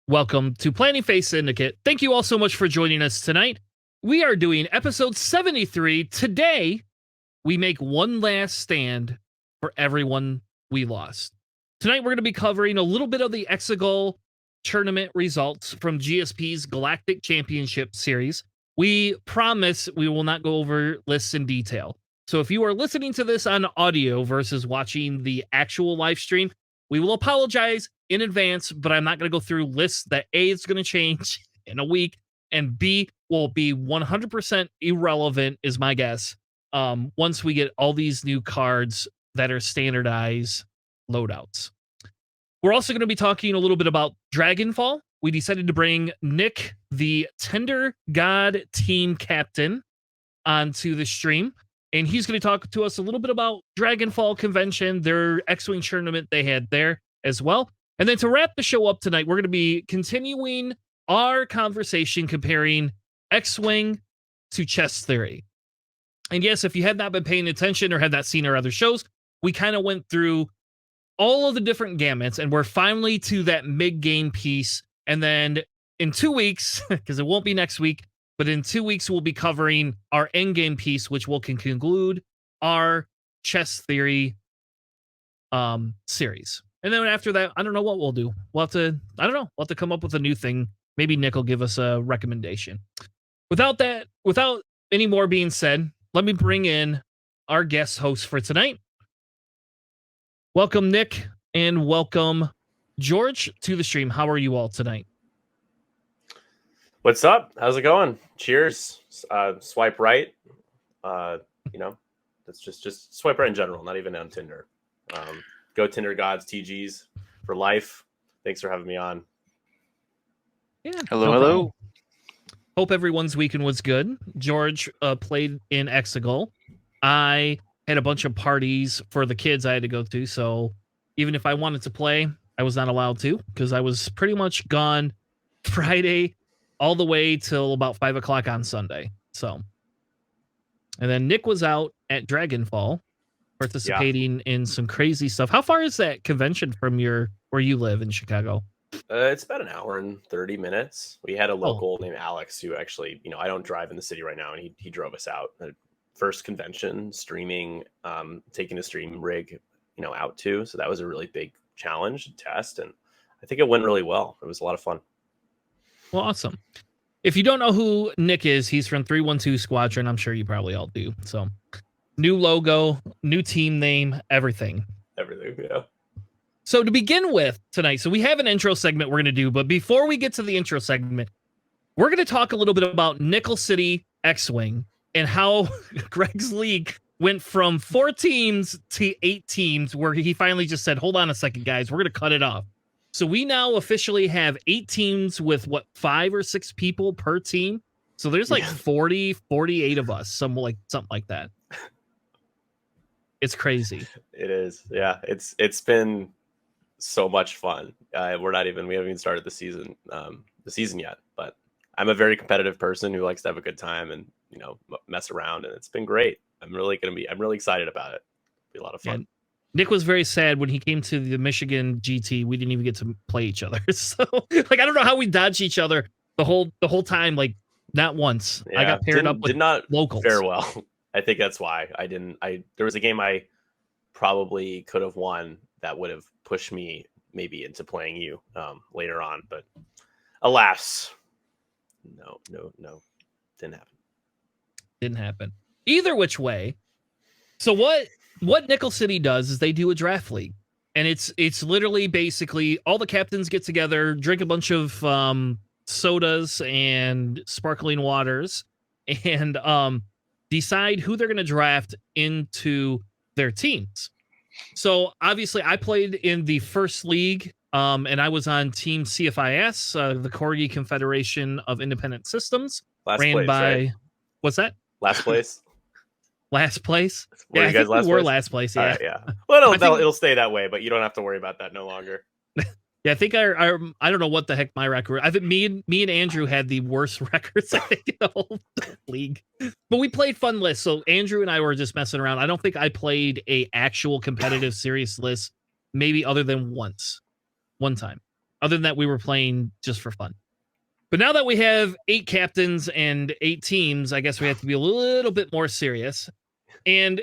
welcome to Planning Phase Syndicate. Thank you all so much for joining us tonight. We are doing episode 73. Today, we make one last stand for everyone we lost. Tonight, we're going to be covering a little bit of the Exegol Tournament results from GSP's Galactic Championship series. We promise we will not go over lists in detail. So if you are listening to this on audio versus watching the actual live stream, we will apologize in advance, but I'm not going to go through lists that A, is going to change in a week, and B, will be 100% irrelevant, is my guess, once we get all these new cards that are standardized loadouts. We're also going to be talking a little bit about Dragonfall. We decided to bring Nick, the Tinder God Team Captain, onto the stream. And he's going to talk to us a little bit about Dragonfall Convention, their XWing Tournament they had there as well. And then to wrap the show up tonight, we're going to be continuing our conversation comparing XWing to chess theory. And yes, if you had not been paying attention or had not seen our other shows, we kind of went through all of the different gamuts, and we're finally to that mid-game piece. And then in 2 weeks, because it won't be next week, but in 2 weeks, we'll be covering our endgame piece, which will conclude our chess theory series. And then after that, I don't know what we'll do. We'll have to come up with a new thing. Maybe Nick will give us a recommendation. Without any more being said, let me bring in our guest host for tonight. Welcome, Nick, and welcome, George, to the stream. How are you all tonight? What's up? How's it going? Cheers. Swipe right. That's just swipe right in general, not even on Tinder. Go Tinder Gods, TGs for life. Thanks for having me on. Yeah. Hello. Hope everyone's weekend was good. George played in Exegol. I had a bunch of parties for the kids I had to go to, so even if I wanted to play, I was not allowed to because I was pretty much gone Friday all the way till about 5 o'clock on Sunday. So, and then Nick was out at Dragonfall participating in some crazy stuff. How far is that convention from where you live in Chicago? It's about an hour and 30 minutes. We had a local named Alex who actually, I don't drive in the city right now, and he drove us out. First convention streaming, taking a stream rig, out to. So that was a really big challenge test, and I think it went really well. It was a lot of fun. Well, awesome. If you don't know who Nick is, he's from 312 Squadron. I'm sure you probably all do. So, new logo, new team name, everything. Yeah. So to begin with tonight, so we have an intro segment we're going to do, but before we get to the intro segment, we're going to talk a little bit about Nickel City XWing and how Greg's league went from 4 teams to 8 teams, where he finally just said, hold on a second, guys, we're going to cut it off. So we now officially have 8 teams with 5 or 6 people per team. So there's 48 of us, something like that. It's crazy. It is. Yeah. It's been so much fun. We haven't even started the season yet, but I'm a very competitive person who likes to have a good time and, mess around, and it's been great. I'm really excited about it. It'll be a lot of fun. And Nick was very sad when he came to the Michigan GT. We didn't even get to play each other. So I don't know how we dodged each other the whole time. Not once. Yeah, I got paired up with did not locals. Fare well. I think that's why I didn't. There was a game I probably could have won that would have pushed me maybe into playing you later on, but alas, no, didn't happen. Either which way. So what Nickel City does is they do a draft league, and it's literally basically all the captains get together, drink a bunch of sodas and sparkling waters, and decide who they're going to draft into their teams. So obviously I played in the first league, and I was on Team CFIS, the Corgi Confederation of Independent Systems. Last place, right? What's that? Last place? Last place? Were you guys last place? Yeah. Right, yeah. Well, it'll stay that way, but you don't have to worry about that no longer. Yeah, I think I don't know what the heck my record. I think me and Andrew had the worst records I think in the whole league. But we played fun lists, so Andrew and I were just messing around. I don't think I played a actual competitive serious list, maybe other than one time. Other than that, we were playing just for fun. But now that we have 8 captains and 8 teams, I guess we have to be a little bit more serious. And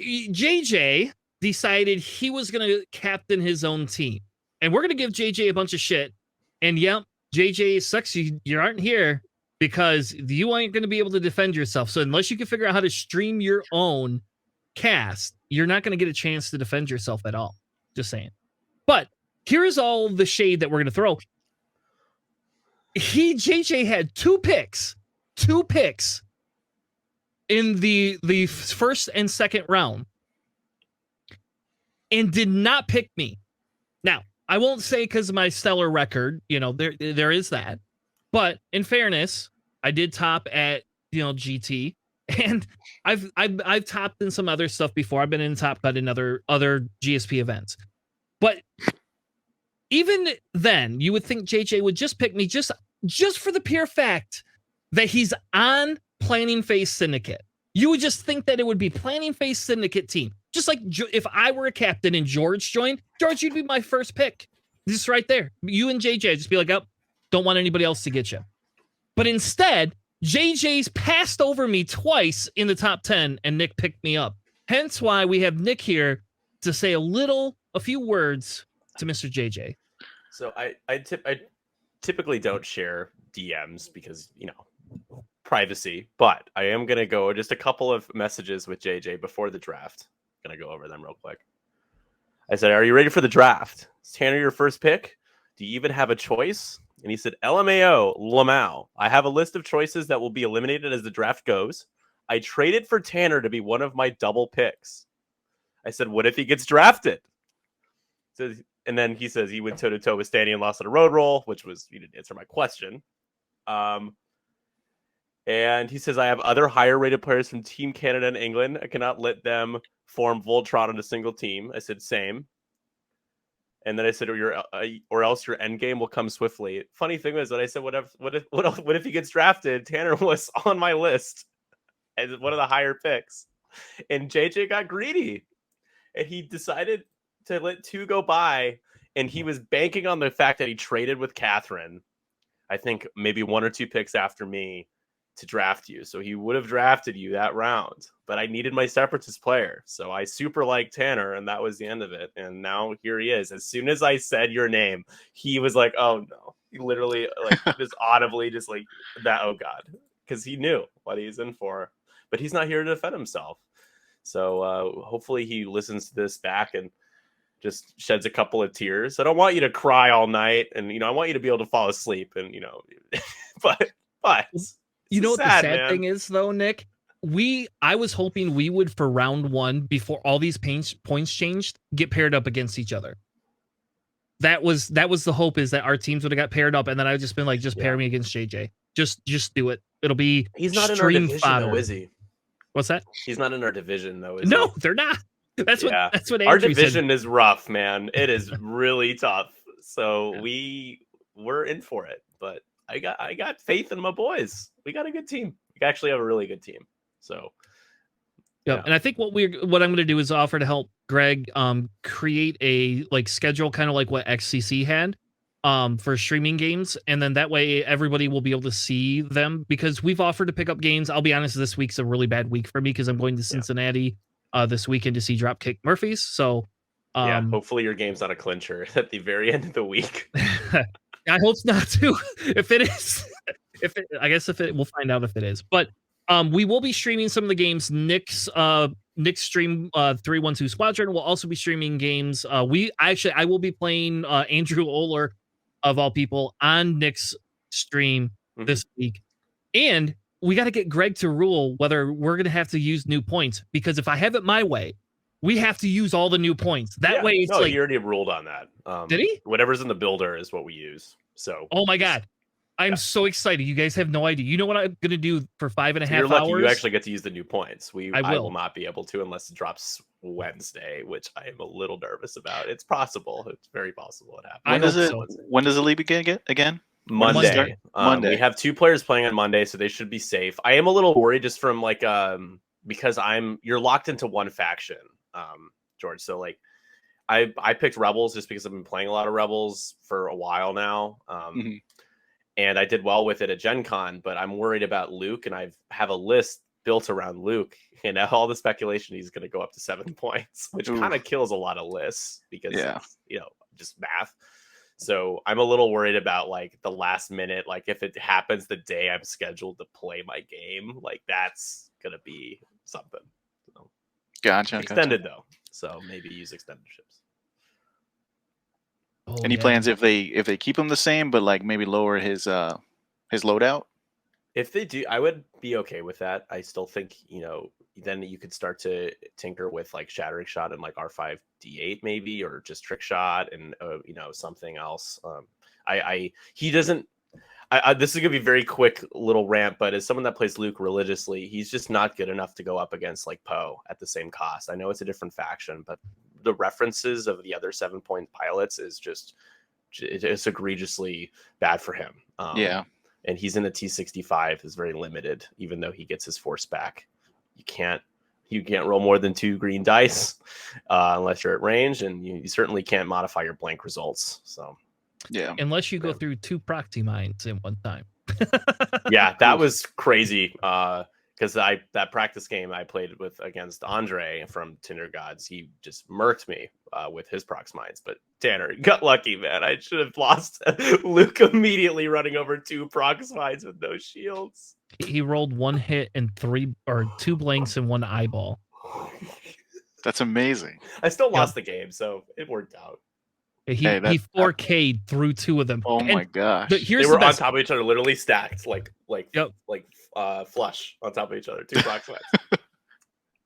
JJ decided he was going to captain his own team. And we're going to give JJ a bunch of shit. And yep, JJ, sucks you aren't here because you ain't going to be able to defend yourself. So unless you can figure out how to stream your own cast, you're not going to get a chance to defend yourself at all. Just saying. But here's all the shade that we're going to throw. JJ had 2 picks in the first and second round and did not pick me. Now, I won't say because of my stellar record, there is that. But in fairness, I did top at, GT, and I've topped in some other stuff before. I've been in Top Cut in other GSP events. But even then, you would think JJ would just pick me just for the pure fact that he's on Planning Phase Syndicate. You would just think that it would be Planning Phase Syndicate team. Just like if I were a captain and George joined, George, you'd be my first pick. Just right there. You and JJ, just be like, oh, don't want anybody else to get you. But instead, JJ's passed over me twice in the top 10 and Nick picked me up. Hence why we have Nick here to say a few words to Mr. JJ. So I typically don't share DMs because, privacy, but I am going to go just a couple of messages with JJ before the draft. I'm going to go over them real quick. I said, are you ready for the draft? Is Tanner your first pick? Do you even have a choice? And he said, LMAO, Lamau. I have a list of choices that will be eliminated as the draft goes. I traded for Tanner to be one of my double picks. I said, what if he gets drafted? So, and then he says he went toe-to-toe with Stanny and lost on a road roll, which was, he didn't answer my question. And he says, I have other higher-rated players from Team Canada and England. I cannot let them form Voltron on a single team. I said, same. And then I said, or else your end game will come swiftly. Funny thing was that I said, what if he gets drafted? Tanner was on my list as one of the higher picks. And JJ got greedy. And he decided to let 2 go by. And he was banking on the fact that he traded with Catherine, I think maybe 1 or 2 picks after me, to draft you. So he would have drafted you that round. But I needed my Separatist player. So I super liked Tanner, and that was the end of it. And now here he is. As soon as I said your name, he was like, oh no. He literally just audibly just like that, oh God. Because he knew what he's in for. But he's not here to defend himself. So hopefully he listens to this back and just sheds a couple of tears. I don't want you to cry all night, and I want you to be able to fall asleep, and but you know what the sad thing is though, Nick? I was hoping we would, for round 1, before all these points changed, get paired up against each other. That was the hope, is that our teams would have got paired up, and then I've just been like, pair me against JJ. Just do it. It'll be he's not in our division fodder. though, is he? What's that? He's not in our division though, is no, he? They're not. That's what Andrew our division said. is rough, man. It is really tough. So we're in for it. But I got faith in my boys. We got a good team. We actually have a really good team. So yeah. And I think what I'm going to do is offer to help Greg create a schedule, kind of like what XCC had for streaming games, and then that way everybody will be able to see them, because we've offered to pick up games. I'll be honest, this week's a really bad week for me because I'm going to Cincinnati this weekend to see Dropkick Murphys. So hopefully your game's not a clincher at the very end of the week. I hope not too. If it is, we'll find out if it is. But we will be streaming some of the games. Nick's stream 312 Squadron will also be streaming games. I will be playing Andrew Oler, of all people, on Nick's stream this week. And we got to get Greg to rule whether we're going to have to use new points, because if I have it my way, we have to use all the new points. That way it's he already ruled on that. Did he? Whatever's in the builder is what we use. So oh my God. I'm so excited. You guys have no idea. You know what I'm going to do for 5.5 you're lucky hours? You actually get to use the new points. I will not be able to unless it drops Wednesday, which I am a little nervous about. It's possible. It's very possible it happens. When does the league begin again? Monday. Monday. We have 2 players playing on Monday, so they should be safe. I am a little worried just from because you're locked into one faction, George. So I picked Rebels just because I've been playing a lot of Rebels for a while now. And I did well with it at Gen Con, but I'm worried about Luke, and I have a list built around Luke, and all the speculation he's going to go up to 7 points, which kind of kills a lot of lists because it's, just math. So I'm a little worried about like the last minute, like if it happens the day I'm scheduled to play my game, like that's going to be something. So, Gotcha. Extended though, so maybe use extended ships. Any plans if they keep him the same, but like maybe lower his loadout? If they do, I would be okay with that. I still think, then you could start to tinker with like Shattering Shot and like R5D8 maybe, or just Trick Shot and something else. He doesn't. This is gonna be a very quick little rant, but as someone that plays Luke religiously, he's just not good enough to go up against like Poe at the same cost. I know it's a different faction, but the references of the other 7-point pilots is just it's egregiously bad for him. And he's in the T65 is very limited, even though he gets his force back. You can't roll more than 2 green dice unless you're at range, and you certainly can't modify your blank results. So. Yeah, unless you go through 2 proxy mines in one time. Yeah, that was crazy. Because that practice game I played against Andre from Tinder Gods, he just murked me with his prox mines. But Tanner got lucky, man. I should have lost Luke immediately running over 2 prox mines with no shields. He rolled 1 hit and 2 blanks and 1 eyeball. That's amazing. I still lost the game, so it worked out. He 4K'd through 2 of them. Oh my gosh! They were on top of each other, literally stacked, like flush on top of each other. 2 prox mines.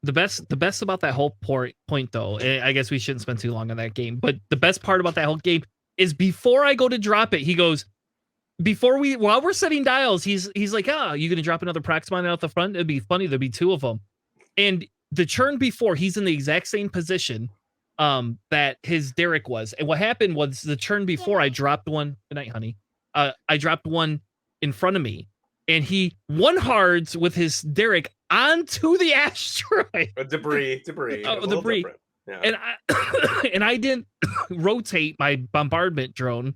The best about that whole point though, I guess we shouldn't spend too long on that game, but the best part about that whole game is before I go to drop it, he goes, while we're setting dials, he's like, you gonna drop another prox mine out the front? It'd be funny, there'd be 2 of them. And the turn before, he's in the exact same position that his Derek was. And what happened was the turn before I dropped one. Good night, honey. I dropped one in front of me, and he 1-hards with his Derek onto the asteroid. Debris. Debris. Yeah. And I didn't rotate my bombardment drone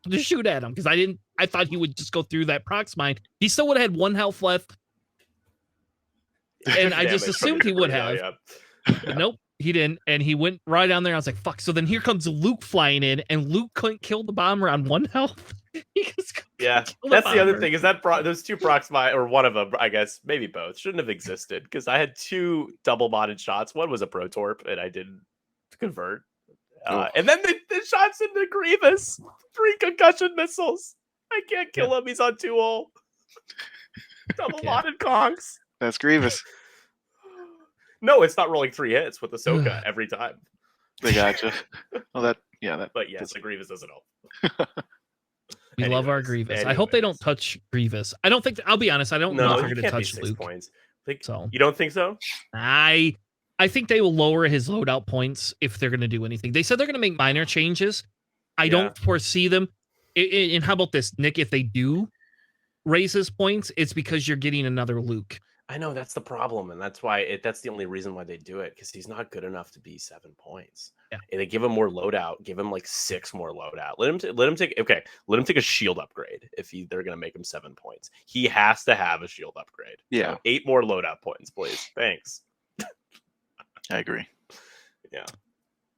to shoot at him because I thought he would just go through that prox mine. He still would have had 1 health left. And I just assumed he would have. But nope, he didn't. And he went right down there. I was like, fuck. So then here comes Luke flying in, and Luke couldn't kill the bomber on 1 health. That's the other thing is that those 2 prox mine, or one of them, I guess, maybe both, shouldn't have existed because I had 2 double-modded shots. One was a Protorp, and I didn't convert. And then the shots into Grievous. 3 concussion missiles. I can't kill him. He's on 2-0. Double-modded conks. That's Grievous. No, it's not rolling 3 hits with Ahsoka every time. They gotcha. Well, But yes, the Grievous doesn't help. We love our Grievous. I hope they don't touch Grievous. I don't think. I'll be honest. I don't know if they're going to touch Luke. Points. You don't think so? I think they will lower his loadout points if they're going to do anything. They said they're going to make minor changes. I don't foresee them. And how about this, Nick? If they do raise his points, it's because you're getting another Luke. I know that's the problem, and that's why that's the only reason why they do it, because he's not good enough to be 7 points. Yeah, and they give him more loadout, give him like 6 more loadout. Let him take a shield upgrade if they're gonna make him 7 points. He has to have a shield upgrade. Yeah, so 8 more loadout points, please. Thanks. I agree. Yeah.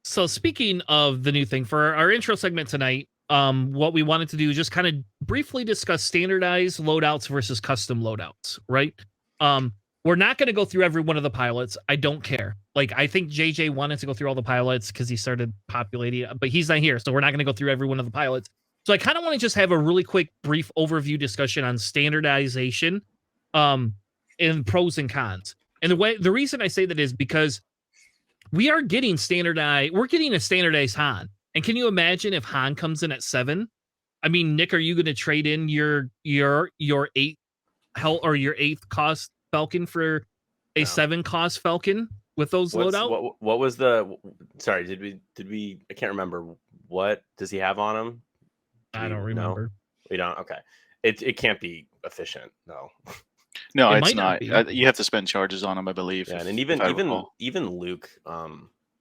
So speaking of the new thing for our intro segment tonight, what we wanted to do is just kind of briefly discuss standardized loadouts versus custom loadouts, right? We're not going to go through every one of the pilots. I don't care. Like, I think JJ wanted to go through all the pilots because he started populating, but he's not here. So we're not going to go through every one of the pilots. So I kind of want to just have a really quick, brief overview discussion on standardization, and pros and cons. And the reason I say that is because we're getting a standardized Han. And can you imagine if Han comes in at 7? I mean, Nick, are you going to trade in your 8 or your 8th cost Falcon for a 7 cost Falcon with those loadout? What was the? Sorry, did we? I can't remember. What does he have on him? I don't remember. No? We don't. Okay, it can't be efficient. No. No, it's not. You have to spend charges on him, I believe. Yeah, and even Luke,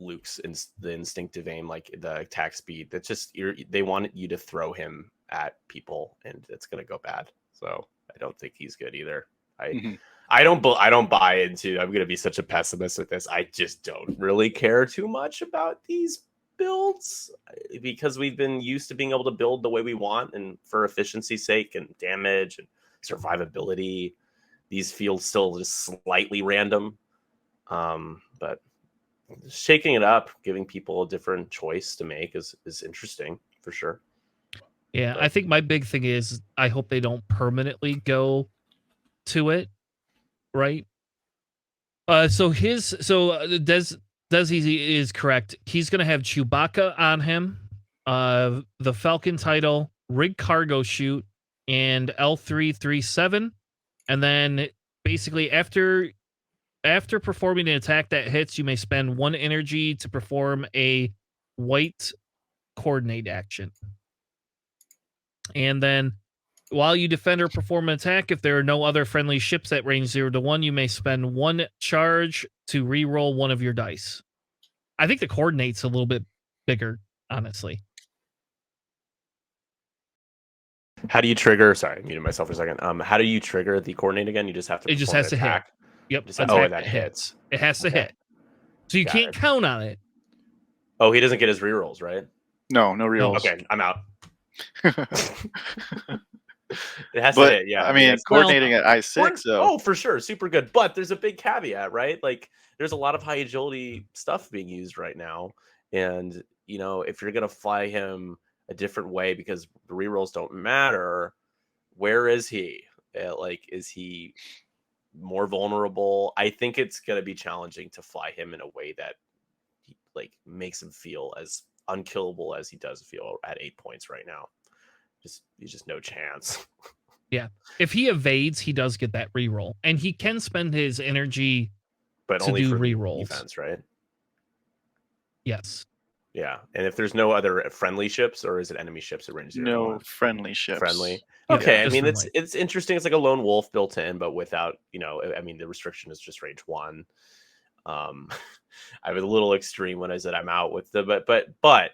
Luke's the instinctive aim, like the attack speed. That's just they want you to throw him at people, and it's gonna go bad. So I don't think he's good either. I don't buy into. I'm gonna be such a pessimist with this. I just don't really care too much about these builds because we've been used to being able to build the way we want, and for efficiency's sake and damage and survivability, these feel still just slightly random. But shaking it up, giving people a different choice to make is interesting for sure. Yeah, I think my big thing is I hope they don't permanently go to it, right? So Desi is correct. He's gonna have Chewbacca on him, the Falcon title, Rig Cargo Chute, and L337, and then basically after performing an attack that hits, you may spend 1 energy to perform a white coordinate action. And then while you defend or perform an attack, if there are no other friendly ships at range 0 to 1, you may spend 1 charge to re-roll 1 of your dice. I think the coordinate's a little bit bigger, honestly. How do you trigger? Sorry, I muted myself for a second. How do you trigger the coordinate again? You just have to. It just has to hit. Yep. That hits. It has to hit. So you can't count on it. Oh, he doesn't get his rerolls, right? No rerolls. Okay, I'm out. It has to hit, yeah. I mean, coordinating at I6. Oh, for sure, super good. But there's a big caveat, right? Like, there's a lot of high agility stuff being used right now, and if you're gonna fly him a different way because the rerolls don't matter, where is he? Is he more vulnerable? I think it's gonna be challenging to fly him in a way that makes him feel as unkillable as he does feel at 8 points right now. He's just no chance. Yeah. If he evades, he does get that reroll. And he can spend his energy but to only do for rerolls. Defense, right? Yes. Yeah. And if there's no other friendly ships, or is it enemy ships at range 0? No friendly ships. Friendly. Yeah, okay. I mean, friendly. It's interesting. It's like a lone wolf built in, but without, I mean, the restriction is just range 1. I was a little extreme when I said I'm out with the but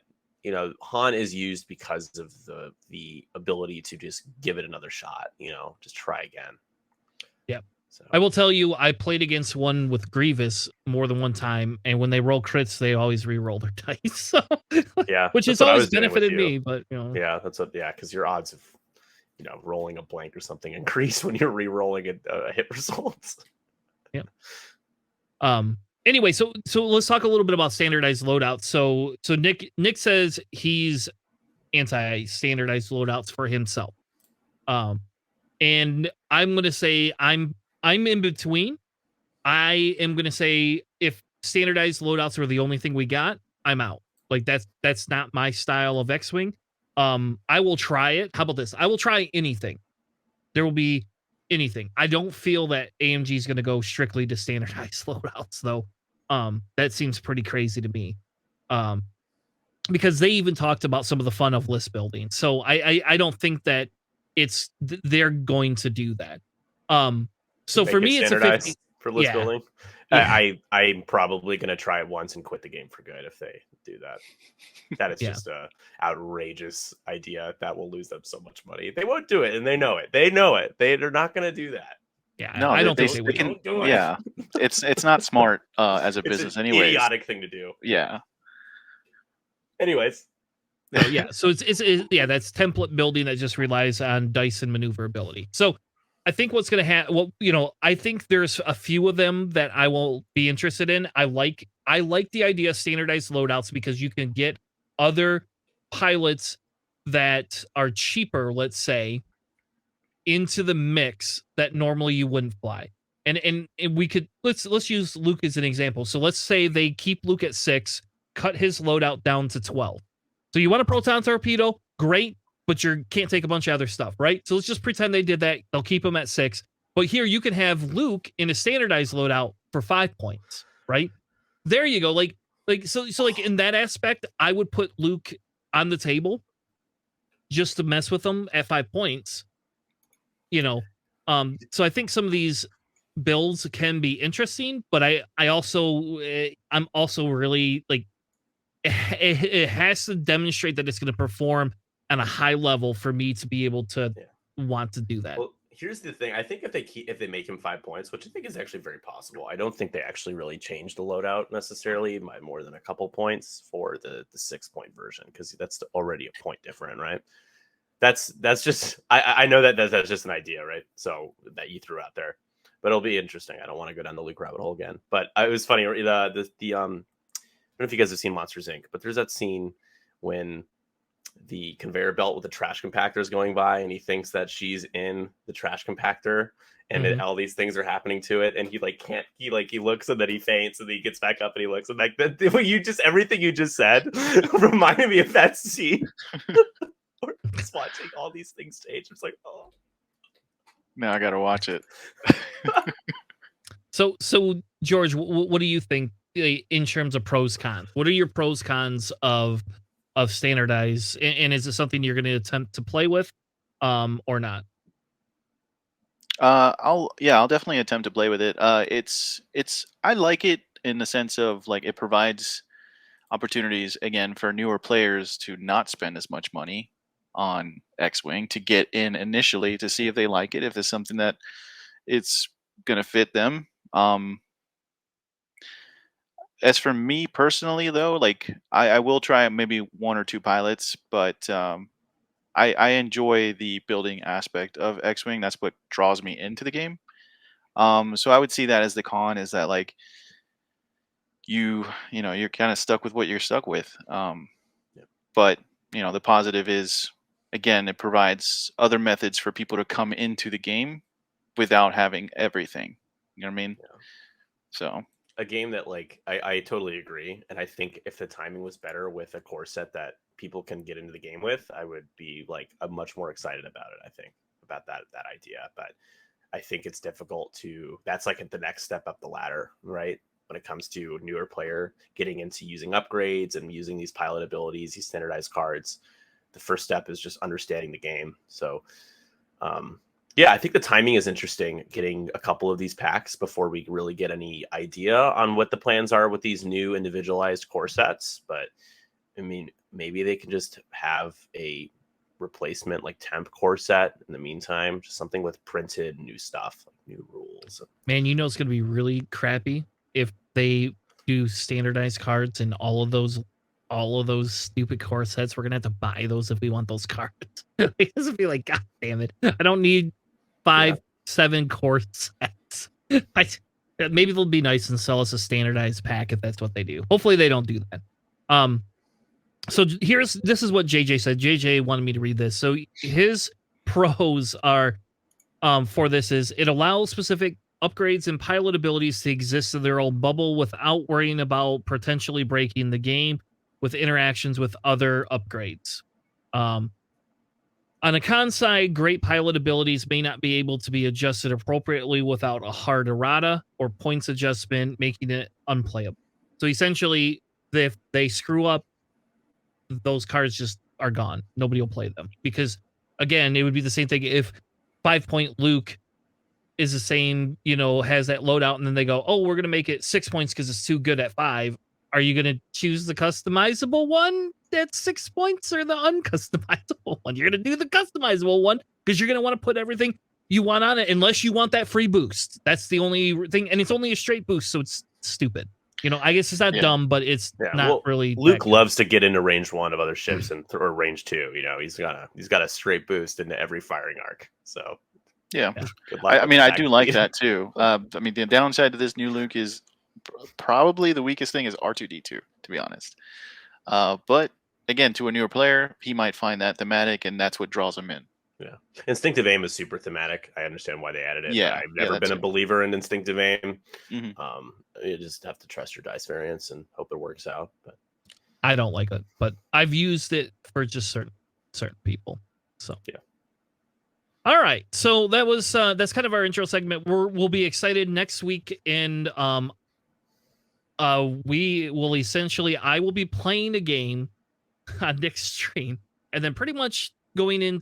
Han is used because of the ability to just give it another shot, just try again. Yep. So I will tell you, I played against one with Grievous more than one time, and when they roll crits, they always re-roll their dice. So yeah, which has always benefited me, but yeah, because your odds of rolling a blank or something increase when you're re-rolling hit results. Yeah. Anyway, so let's talk a little bit about standardized loadouts. So Nick says he's anti-standardized loadouts for himself. And I'm gonna say I'm in between. I am gonna say if standardized loadouts are the only thing we got, I'm out. Like that's not my style of X-Wing. I will try it. How about this? I will try anything. There will be anything. I don't feel that AMG is going to go strictly to standardized loadouts, though. That seems pretty crazy to me. Because they even talked about some of the fun of list building. So I don't think that they're going to do that. So for me, it's a 50 for list building. Yeah. I'm probably going to try it once and quit the game for good if they do that. That is just a outrageous idea that will lose them so much money. They won't do it, and they know it. They're not going to do that. Yeah, no, I don't think they can do it. Yeah, it's not smart as a business, anyway. Idiotic thing to do. Yeah. Anyways. Yeah, so it's that's template building that just relies on dice and maneuverability. So I think what's going to happen, I think there's a few of them that I will be interested in. I like the idea of standardized loadouts because you can get other pilots that are cheaper, let's say, into the mix that normally you wouldn't fly. And we could let's use Luke as an example. So let's say they keep Luke at 6, cut his loadout down to 12. So you want a proton torpedo, great, but you can't take a bunch of other stuff, right? So let's just pretend they did that. They'll keep him at 6. But here you can have Luke in a standardized loadout for 5 points, right? There you go. So in that aspect, I would put Luke on the table just to mess with him at 5 points. So I think some of these builds can be interesting, but I'm also really like it has to demonstrate that it's going to perform on a high level for me to be able to want to do that. Well, here's the thing. I think if they make him 5 points, which I think is actually very possible, I don't think they actually really change the loadout necessarily by more than a couple points for the 6-point version, because that's already a point different, right? That's just I know that's just an idea, right? So that you threw out there, but it'll be interesting. I don't want to go down the Luke rabbit hole again, but it was funny. I don't know if you guys have seen Monsters Inc., but there's that scene when the conveyor belt with the trash compactor is going by, and he thinks that she's in the trash compactor, and all these things are happening to it, and he looks, and then he faints, and then he gets back up, and he looks, and like everything you just said reminded me of that scene. Just watching all these things change. It's like, oh, now I gotta watch it. So George, what do you think in terms of pros cons? What are your pros cons of standardize, and is it something you're going to attempt to play with, or not? I'll definitely attempt to play with it. I like it in the sense of like it provides opportunities again for newer players to not spend as much money on X-Wing, to get in initially to see if they like it, if it's something that it's gonna fit them. As for me personally, though, like I will try maybe 1 or 2 pilots, but I enjoy the building aspect of X-Wing. That's what draws me into the game. So I would see that as the con, is that like you're kind of stuck with what you're stuck with. But the positive is, again, it provides other methods for people to come into the game without having everything. You know what I mean? Yeah. So a game that like I totally agree, and I think if the timing was better with a core set that people can get into the game with, I would be like much more excited about it. I think about that idea, but I think it's difficult to. That's like the next step up the ladder, right? When it comes to a newer player getting into using upgrades and using these pilot abilities, these standardized cards, the first step is just understanding the game. So, yeah, I think the timing is interesting, getting a couple of these packs before we really get any idea on what the plans are with these new individualized core sets. But I mean, maybe they can just have a replacement like temp core set in the meantime, just something with printed new stuff, like new rules. Man, it's going to be really crappy if they do standardized cards and all of those stupid core sets. We're gonna have to buy those if we want those cards. It's gonna be like, God damn it! I don't need 5-7 core sets. Maybe they'll be nice and sell us a standardized pack if that's what they do. Hopefully they don't do that. So this is what JJ said. JJ wanted me to read this. So his pros are for this is it allows specific upgrades and pilot abilities to exist in their own bubble without worrying about potentially breaking the game with interactions with other upgrades. On a con side, great pilot abilities may not be able to be adjusted appropriately without a hard errata or points adjustment, making it unplayable. So essentially, if they screw up, those cards just are gone. Nobody will play them. Because, again, it would be the same thing if 5-point Luke is the same, has that loadout, and then they go, oh, we're going to make it 6 points because it's too good at 5. Are you going to choose the customizable one at 6 points or the uncustomizable one? You're going to do the customizable one because you're going to want to put everything you want on it, unless you want that free boost. That's the only thing, and it's only a straight boost, so it's stupid. I guess it's not dumb, but it's not really. Luke loves to get into range 1 of other ships or range 2. He's got a straight boost into every firing arc. So yeah. I do like that too. The downside to this new Luke is probably the weakest thing is R2D2, to be honest. But again, to a newer player, he might find that thematic, and that's what draws him in. Yeah, instinctive aim is super thematic. I understand why they added it. Yeah, I've never been a believer in instinctive aim. Mm-hmm. You just have to trust your dice variance and hope it works out. But I don't like it, but I've used it for just certain people. So yeah. All right, so that was that's kind of our intro segment. We'll be excited next week, and we will essentially, I will be playing a game on Nick's stream, and then pretty much going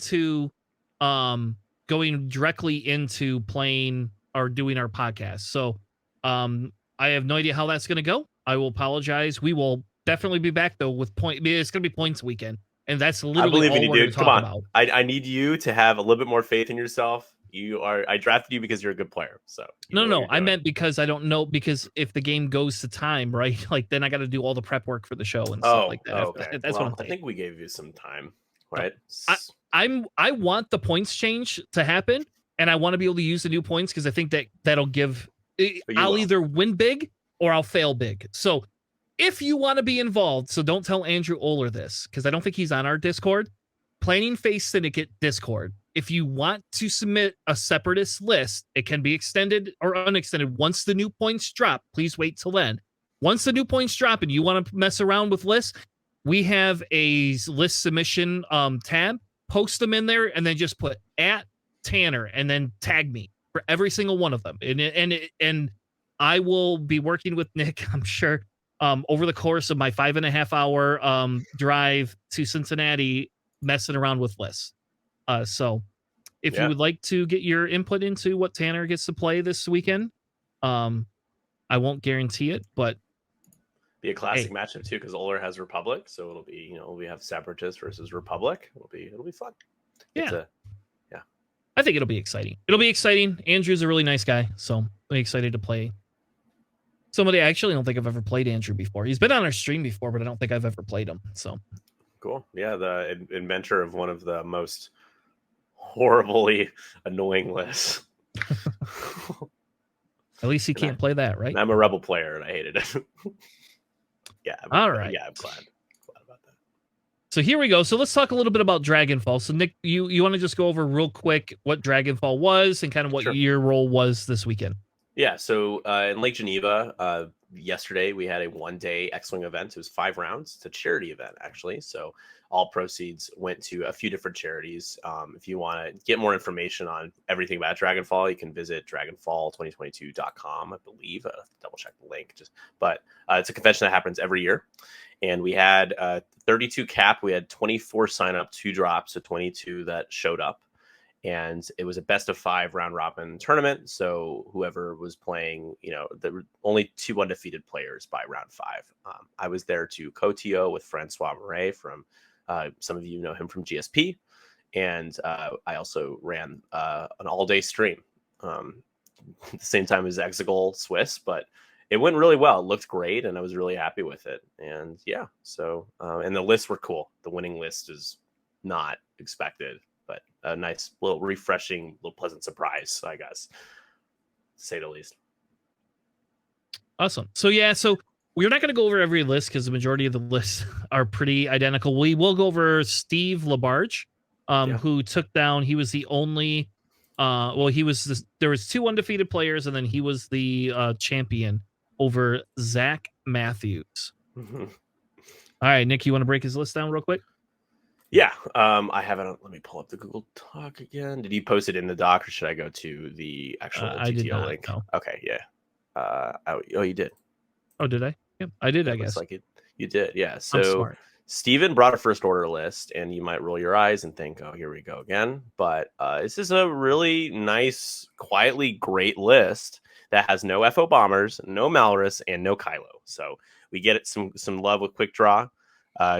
directly into playing are doing our podcast. So I have no idea how that's going to go. I will apologize. We will definitely be back though with it's going to be points weekend, and that's I literally believe all in you, we're going dude. to Come talk on. about. I need you to have a little bit more faith in yourself. I drafted you because you're a good player. So no, I meant because I don't know, because if the game goes to time, right? Like then I got to do all the prep work for the show and stuff like that. Okay. That's what I'm I saying. think we gave you some time, right? I want the points change to happen, and I want to be able to use the new points because I think that'll give. I'll either win big or I'll fail big. So if you want to be involved, so don't tell Andrew Oler this because I don't think he's on our Discord. Planning Face Syndicate Discord. If you want to submit a separatist list, it can be extended or unextended. Once the new points drop, please wait till then. Once the new points drop and you want to mess around with lists, we have a list submission tab. Post them in there and then just put @Tanner and then tag me for every single one of them. And I will be working with Nick, I'm sure, over the course of my 5.5 hour drive to Cincinnati, messing around with lists. So if you would like to get your input into what Tanner gets to play this weekend, I won't guarantee it, but be a classic matchup too, because Oler has Republic, so it'll be, we have Separatists versus Republic. It'll be fun. Yeah. I think it'll be exciting. It'll be exciting. Andrew's a really nice guy, so I'm excited to play somebody. I actually don't think I've ever played Andrew before. He's been on our stream before, but I don't think I've ever played him. So cool. Yeah, the inventor of one of the most horribly annoying lists. At least he can't play that, right? I'm a Rebel player and I hated it. Yeah. All right. Yeah, I'm glad about that. So here we go. So let's talk a little bit about Dragonfall. So Nick, you want to just go over real quick what Dragonfall was and kind of what your role was this weekend? Yeah. So in Lake Geneva, yesterday we had a 1-day X-Wing event. It was 5 rounds. It's a charity event, actually. So all proceeds went to a few different charities. If you want to get more information on everything about Dragonfall, you can visit dragonfall2022.com, I believe. Double check the link. But it's a convention that happens every year. And we had 32 cap. We had 24 sign up, 2 drops, so 22 that showed up. And it was a best of 5 round robin tournament. So whoever was playing, there were only 2 undefeated players by round 5. I was there to co-TO with Francois Marais from, some of you know him from GSP. And I also ran an all-day stream at the same time as Exegol Swiss, but it went really well. It looked great, and I was really happy with it. And yeah, so, and the lists were cool. The winning list is not expected, but a nice little refreshing, little pleasant surprise, I guess, to say the least. Awesome. So yeah, so we're not going to go over every list because the majority of the lists are pretty identical. We will go over Steve Labarge, who took down. He was the only. There was 2 undefeated players, and then he was the champion over Zach Matthews. Mm-hmm. All right, Nick, you want to break his list down real quick? Yeah, I haven't. Let me pull up the Google Doc again. Did you post it in the doc, or should I go to the actual TTO link? No. Okay, yeah. You did. Oh, did I? Yep, I did. I guess like it. You did. Yeah. So Steven brought a first order list, and you might roll your eyes and think, "Oh, here we go again." But this is a really nice, quietly great list that has no FO bombers, no Malrus, and no Kylo. So we get some love with Quick Draw.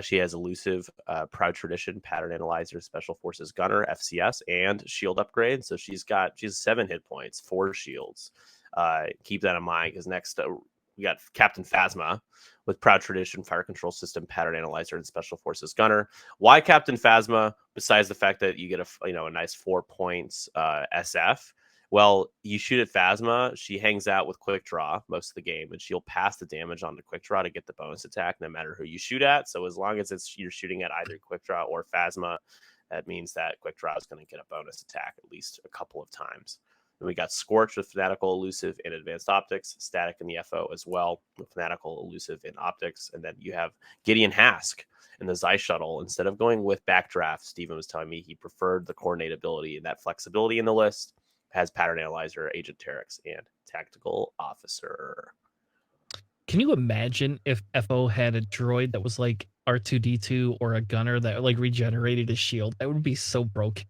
She has Elusive, Proud Tradition, Pattern Analyzer, Special Forces Gunner, FCS, and Shield Upgrade. So she's 7 hit points, 4 shields. Keep that in mind because next we got Captain Phasma with Proud Tradition, Fire Control System, Pattern Analyzer, and Special Forces Gunner. Why Captain Phasma? Besides the fact that you get a nice 4 points SF. Well, you shoot at Phasma, she hangs out with Quick Draw most of the game, and she'll pass the damage on to Quick Draw to get the bonus attack, no matter who you shoot at. So as long as you're shooting at either Quick Draw or Phasma, that means that Quick Draw is going to get a bonus attack at least a couple of times. And we got Scorch with Fanatical, Elusive, and Advanced Optics, Static in the FO as well, with Fanatical, Elusive, and Optics. And then you have Gideon Hask in the Xi Shuttle. Instead of going with Backdraft, Steven was telling me he preferred the coordinate ability and that flexibility in the list. Has Pattern Analyzer, Agent Terex, and Tactical Officer. Can you imagine if FO had a droid that was like R2-D2 or a gunner that like regenerated his shield? That would be so broken.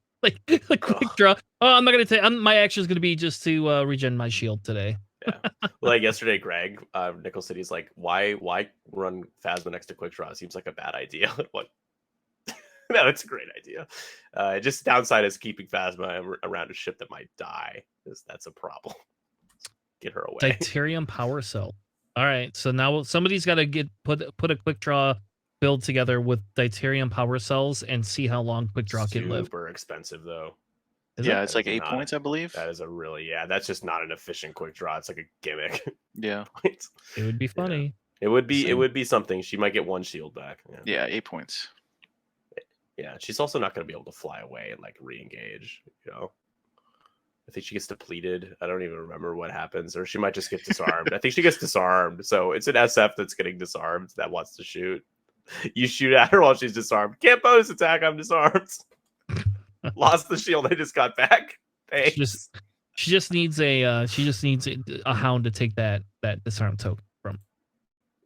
like quick draw. Oh, I'm not gonna take. My action is gonna be just to regen my shield today. Yeah. Like yesterday, Greg, Nickel City's like, why run Phasma next to quick draw? Seems like a bad idea. What? No, it's a great idea. Just downside is keeping Phasma around a ship that might die. That's a problem. Get her away. Deuterium power cell. All right, so now somebody's got to put a quick draw build together with Deuterium power cells and see how long quick draw can live. Super expensive though. Yeah, it's like 8 points, I believe. That is that's just not an efficient quick draw. It's like a gimmick. Yeah. It would be funny. Yeah. It would be something. She might get 1 shield back. Yeah, 8 points. Yeah, she's also not going to be able to fly away and like re-engage, you know. I think she gets depleted. I don't even remember what happens, or she might just get disarmed. I think she gets disarmed. So it's an SF that's getting disarmed that wants to shoot. You shoot at her while she's disarmed. Can't bonus attack. I'm disarmed. Lost the shield I just got back. Thanks. She just needs a hound to take that disarm token from.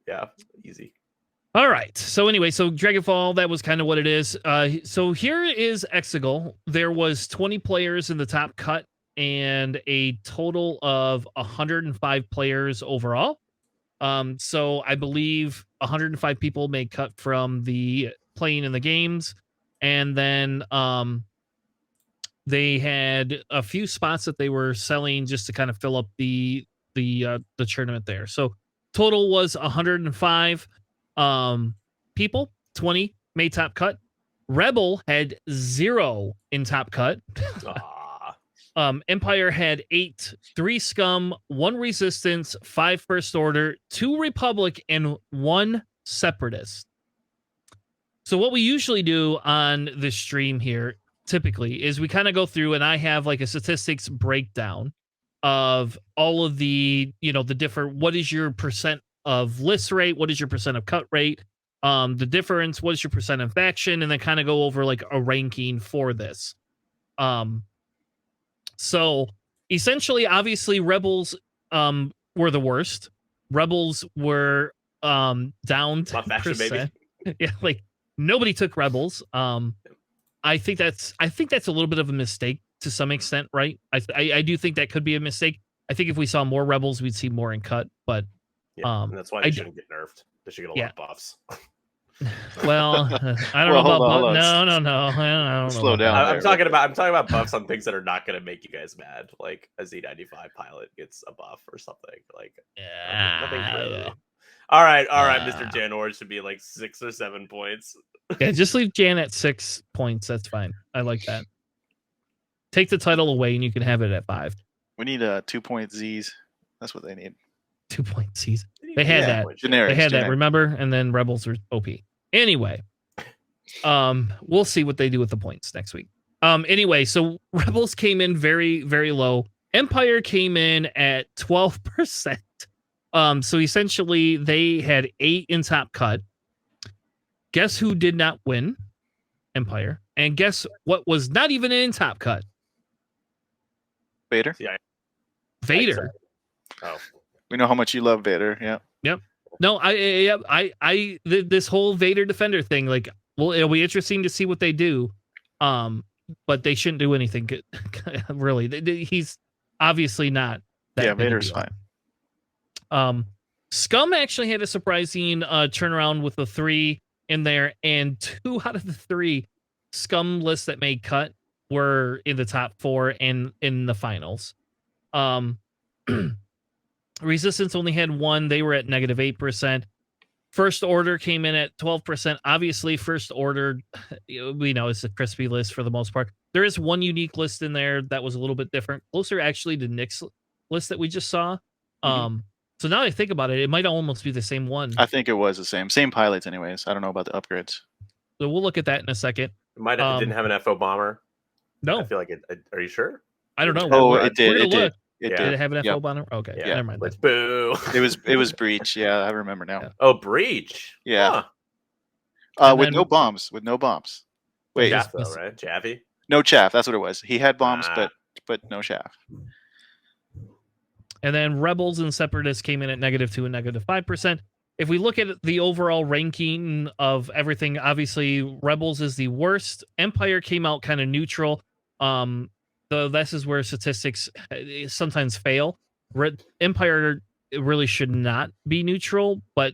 Yeah, easy. All right. So anyway, so Dragonfall, that was kind of what it is. So here is Exegol. There was 20 players in the top cut and a total of 105 players overall. So I believe 105 people made cut from the playing in the games, and then they had a few spots that they were selling just to kind of fill up the tournament there. So total was 105 people. 20 made top cut. Rebel had 0 in top cut. Empire had 8, 3 Scum, 1 Resistance, 5 First Order, 2 Republic, and 1 Separatist. So what we usually do on this stream here typically is we kind of go through and I have like a statistics breakdown of all of the, the different, what is your percent of list rate, what is your percent of cut rate, the difference, what is your percent of faction, and then kind of go over like a ranking for this. So essentially, obviously, Rebels were the worst. Rebels were down 10%. Yeah, like nobody took Rebels. I think that's a little bit of a mistake to some extent, right? I do think that could be a mistake. I think if we saw more Rebels, we'd see more in cut, but and that's why they shouldn't get nerfed. They should get a lot of buffs. Well, I don't know about buffs. No. I don't Slow know down. I'm talking about buffs on things that are not going to make you guys mad, like a Z95 pilot gets a buff or something. Like, nothing really. All right, Mr. Janor should be like 6 or 7 points. Yeah, just leave Jan at 6 points. That's fine. I like that. Take the title away, and you can have it at 5. We need 2-point Zs. That's what they need. 2-point Zs. They had that. Generic. They had that. Remember, and then Rebels are OP. Anyway, we'll see what they do with the points next week. Anyway, so Rebels came in very, very low. Empire came in at 12%. So essentially, they had 8 in top cut. Guess who did not win? Empire. And guess what was not even in top cut? Vader. Yeah. Vader. Oh, we know how much you love Vader. Yeah. Yep. No, this whole Vader Defender thing, like, well, it'll be interesting to see what they do. But they shouldn't do anything good, really. He's obviously not that. Yeah, Vader's fine. Scum actually had a surprising turnaround with the 3 in there, and 2 out of the 3 Scum lists that made cut were in the top 4 and in the finals. Resistance only had 1. They were at -8%. First Order came in at 12%. Obviously, First Order, we know, it's a crispy list for the most part. There is one unique list in there that was a little bit different, closer actually to Nick's list that we just saw. So now that I think about it, it might almost be the same one. I think it was the same pilots anyways. I don't know about the upgrades. So we'll look at that in a second. it might have didn't have an FO bomber. No, I feel like it. Are you sure? I don't know. Oh, it did. It did. Did it have an FO bomber? Okay, Yeah. never mind. Let's boo. It was Breach. Yeah, I remember now. Yeah. Oh, Breach. Yeah. Huh. With no bombs. Wait, Chaff, though, right? Chaffee. no chaff. That's what it was. He had bombs, but no chaff. And then Rebels and Separatists came in at -2 and -5%. If we look at the overall ranking of everything, obviously Rebels is the worst. Empire came out kind of neutral. This is where statistics sometimes fail. Empire really should not be neutral, but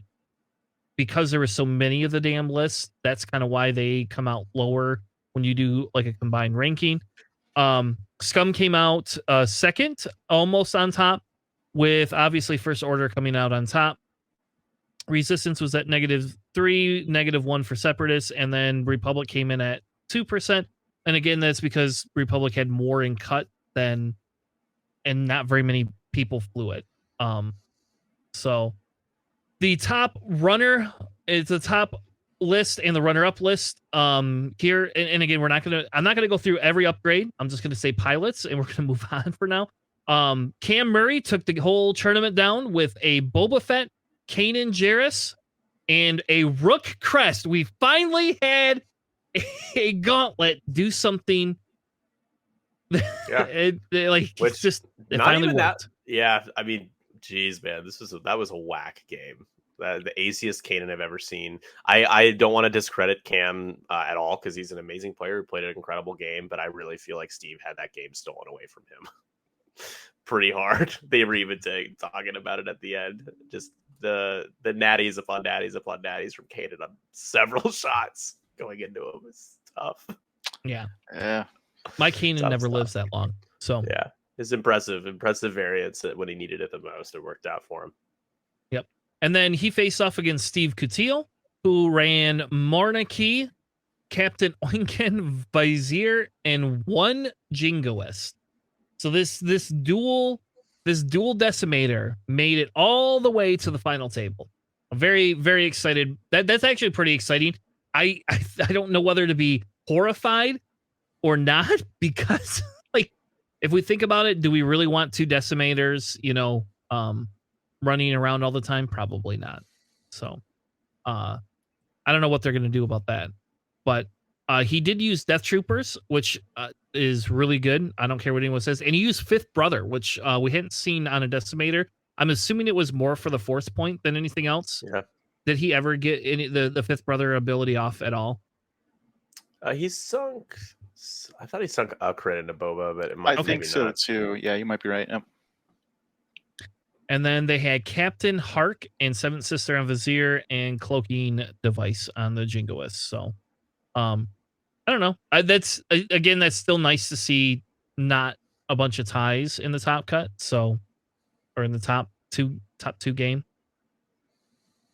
because there were so many of the damn lists, that's kind of why they come out lower when you do like a combined ranking. Scum came out second, almost on top, with obviously First Order coming out on top. Resistance was at -3, -1 for Separatists, and then Republic came in at 2%. And again, that's because Republic had more in cut than, and not very many people flew it. So the top runner is the top list and the runner-up list here. And again, I'm not gonna go through every upgrade. I'm just gonna say pilots, and we're gonna move on for now. Cam Murray took the whole tournament down with a Boba Fett, Kanan Jarrus, and a Rook Crest. We finally had a gauntlet do something. Yeah, it's just it not finally even worked. that. Yeah, I mean, geez, man, that was a whack game. The aciest Kanan I've ever seen. I don't want to discredit Cam at all, because he's an amazing player who played an incredible game, but I really feel like Steve had that game stolen away from him pretty hard. They were even talking about it at the end. Just the natties upon natties upon natties from Kanan on several shots going into him was tough. Yeah. Yeah. My Kanan never lives that long. So yeah, it's impressive variance when he needed it the most. It worked out for him. Yep. And then he faced off against Steve Coutil, who ran Marnaki, Captain Oinken, Vizier, and one Jingoist. So this dual decimator made it all the way to the final table. I'm very, very excited. That's actually pretty exciting. I don't know whether to be horrified or not, because like, if we think about it, do we really want two decimators, running around all the time? Probably not. So I don't know what they're going to do about that. But he did use Death Troopers, which is really good. I don't care what anyone says. And he used Fifth Brother, which we hadn't seen on a decimator. I'm assuming it was more for the force point than anything else. Yeah. Did he ever get any the Fifth Brother ability off at all? He sunk. I thought he sunk a crit into Boba, but it might. I think so not. too. Yeah, you might be right. Yep. And then they had Captain Hark and Seventh Sister on Vizier and Cloaking Device on the Jingoist. So, I don't know. That's still nice to see. Not a bunch of ties in the top cut. So, or in the top two game.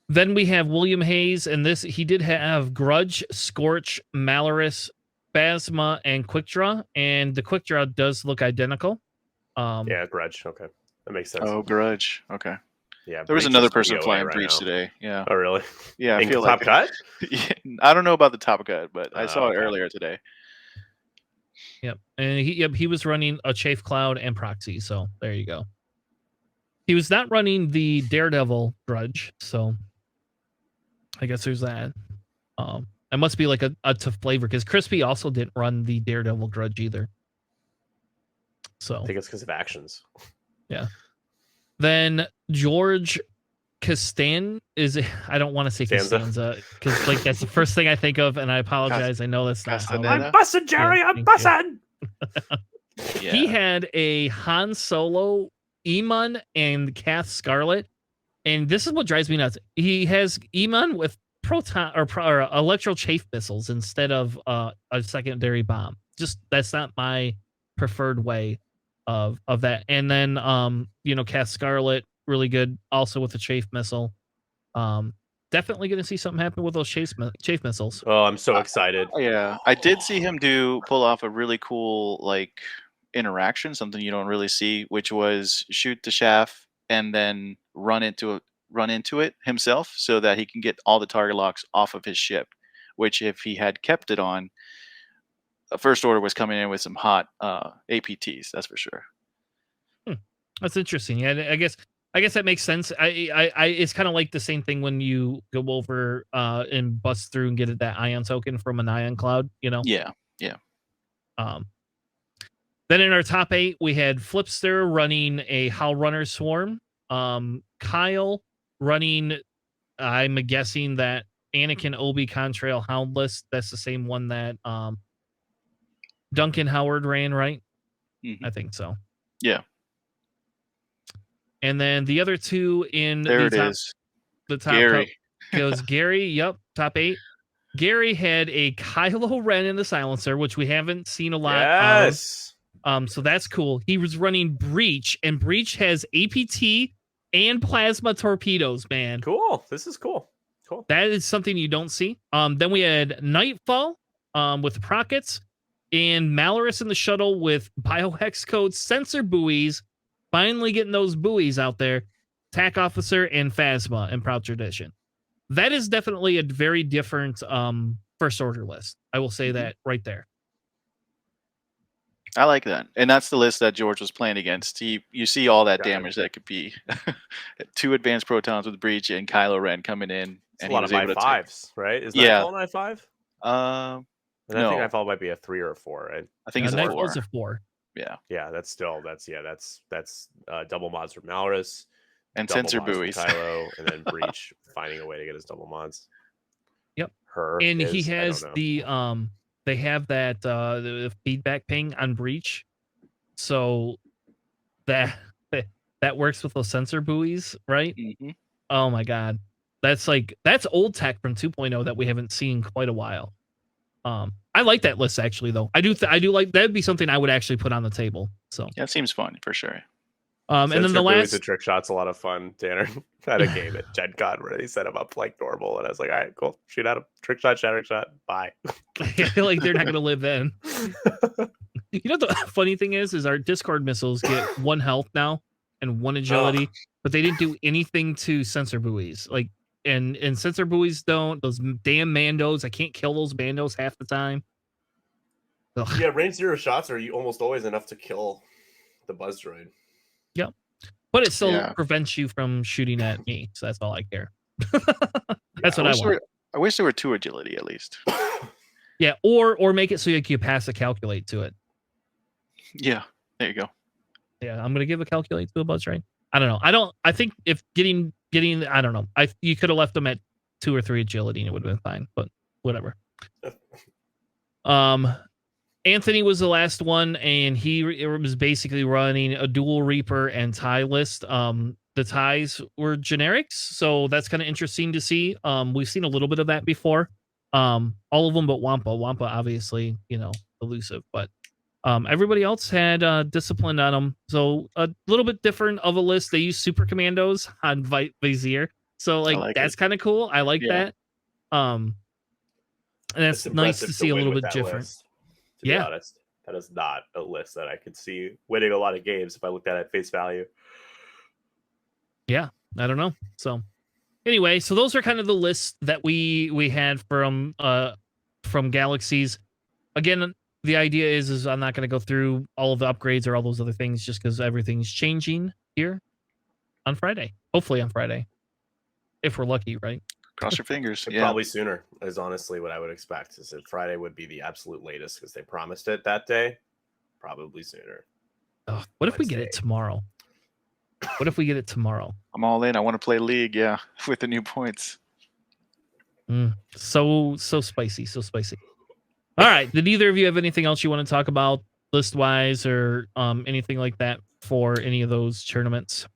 Then we have William Hayes, and he did have Grudge, Scorch, Malorus, Phasma, and Quick Draw, and the Quick Draw does look identical. Yeah, Grudge. Okay, that makes sense. Oh, Grudge. Okay. Yeah, there was another person flying Breach today. Yeah. Oh, really? Yeah, I feel top cut. I don't know about the top cut, but I saw it okay. earlier today. Yep, and he was running a Chafe Cloud and Proxy, so there you go. He was not running the Daredevil Grudge, so I guess there's that. It must be like a tough flavor, because Crispy also didn't run the Daredevil Grudge either. So I think it's because of actions. Yeah. Then George Castan I don't want to say Costanza, because like that's the first thing I think of, and I apologize. I know that's not how I'm busting, Jerry. Yeah, I'm busting. Yeah. He had a Han Solo, Eamon, and Kath Scarlet. And this is what drives me nuts. He has Eamon with proton or electro chafe missiles instead of a secondary bomb. Just that's not my preferred way of that. And then Kath Scarlet, really good, also with the chafe missile. Definitely going to see something happen with those chafe missiles. Oh, I'm so excited. Yeah, I did see him pull off a really cool interaction, something you don't really see, which was shoot the shaft and then run into it himself, so that he can get all the target locks off of his ship. Which, if he had kept it on, First Order was coming in with some hot APTs. That's for sure. That's interesting. Yeah, I guess that makes sense. I it's kind of like the same thing when you go over and bust through and get that ion token from an ion cloud. Yeah. Then in our top 8, we had Flipster running a Howl Runner Swarm. Kyle running, I'm guessing that Anakin Obi Contrail Houndless. That's the same one that Duncan Howard ran, right? Mhm. I think so. Yeah. And then the other two in There the it is. top Gary. goes Gary. Yep, top 8. Gary had a Kylo Ren in the silencer, which we haven't seen a lot Yes. of. So that's cool. He was running Breach, and Breach has APT and plasma torpedoes, man. Cool. This is cool. Cool. That is something you don't see. Then we had Nightfall with the Prockets, and Malorus in the shuttle with biohex codes, sensor buoys, finally getting those buoys out there, TAC Officer, and Phasma in Proud Tradition. That is definitely a very different first order list. I will say that right there. I like that. And that's the list that George was playing against. You see all that damage that could be. 2 advanced protons with Breach and Kylo Ren coming in. It's a lot of I5s, right? Is Nightfall an I5? No. I think Nightfall might be a 3 or a 4, right? I think it's a 4. Yeah. Yeah, that's double mods from Malorus. And sensor buoys. Kylo, and then Breach finding a way to get his double mods. Yep. He has the they have that the feedback ping on Breach. So that works with those sensor buoys, right? Mm-hmm. Oh my god. That's old tech from 2.0 that we haven't seen in quite a while. I like that list actually though. I do like that'd be something I would actually put on the table. So yeah, it seems fun for sure. And then the last trick shot's a lot of fun. Tanner had a game at Gen Con where they set him up like normal, and I was like, all right, cool, shoot out a trick shot, shattering shot, bye. I feel like they're not gonna live then. You know the funny thing is our Discord missiles get 1 health now and 1 agility, but they didn't do anything to sensor buoys. And sensor buoys don't. Those damn Mandos, I can't kill those Mandos half the time. Ugh. Yeah, range 0 shots are almost always enough to kill the buzz droid. Yep. But it still prevents you from shooting at me, so that's all I care. That's what I want. I wish there were 2 agility at least. Yeah, or make it so you can pass a calculate to it. Yeah, there you go. Yeah, I'm gonna give a calculate to a buzz droid. I don't know. I think if getting I don't know. You could have left them at 2 or 3 agility and it would have been fine, but whatever. Anthony was the last one, and he was basically running a dual Reaper and tie list. The ties were generics, so that's kind of interesting to see. We've seen a little bit of that before. All of them but Wampa. Wampa, obviously, elusive, but everybody else had discipline on them. So a little bit different of a list. They use super commandos on Vizier, so that's kind of cool. I like that. And that's nice to see a little bit different. To be honest, that is not a list that I could see winning a lot of games if I looked at it at face value. Yeah, I don't know. So anyway, so those are kind of the lists that we had from Galaxies. Again, the idea is I'm not going to go through all of the upgrades or all those other things just because everything's changing here on Friday. Hopefully on Friday, if we're lucky, right? Cross your fingers. Probably sooner is honestly what I would expect. Is that Friday would be the absolute latest because they promised it that day. Probably sooner. Oh, what if we get it tomorrow? What if we get it tomorrow? I'm all in. I want to play League, with the new points. So spicy, so spicy. All right. Did either of you have anything else you want to talk about list-wise or anything like that for any of those tournaments?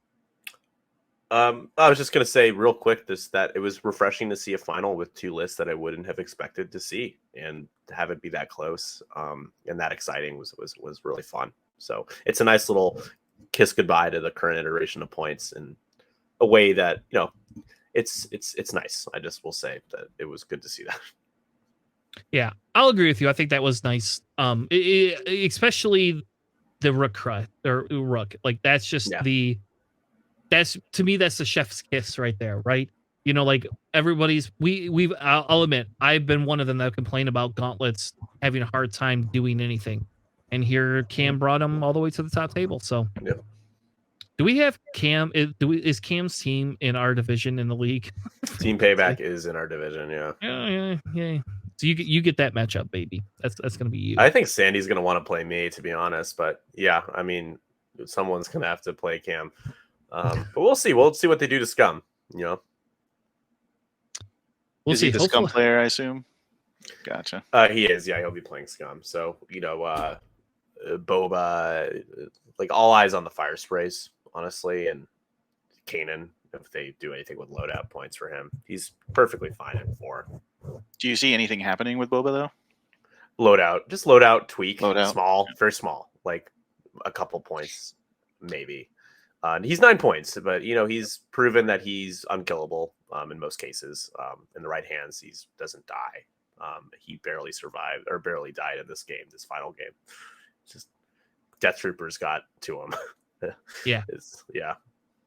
I was just gonna say real quick that it was refreshing to see a final with 2 lists that I wouldn't have expected to see, and to have it be that close and that exciting was really fun. So it's a nice little kiss goodbye to the current iteration of points in a way that it's nice. I just will say that it was good to see that. Yeah, I'll agree with you. I think that was nice. Especially the Rook. Like that's just that's to me that's the chef's kiss right there, right? Everybody's I'll admit I've been one of them that complain about gauntlets having a hard time doing anything, and here Cam brought them all the way to the top table. So do we have Cam? Is Cam's team in our division in the league? Team Payback is in our division. Yeah. So you get that matchup, baby. That's gonna be you. I think Sandy's gonna want to play me, to be honest. But yeah, I mean, someone's gonna have to play Cam. But we'll see. We'll see what they do to Scum. We'll see. The Scum player, I assume. Gotcha. He is, yeah. He'll be playing Scum. So Boba, like all eyes on the fire sprays, honestly, and Kanan. If they do anything with loadout points for him, he's perfectly fine at 4. Do you see anything happening with Boba though? Just loadout tweak, Loadout. small, very small, like a couple points, maybe. He's 9 points, but he's proven that he's unkillable in most cases. In the right hands, he doesn't die. He barely survived or barely died in this final game. Just Death Troopers got to him. Yeah. Yeah.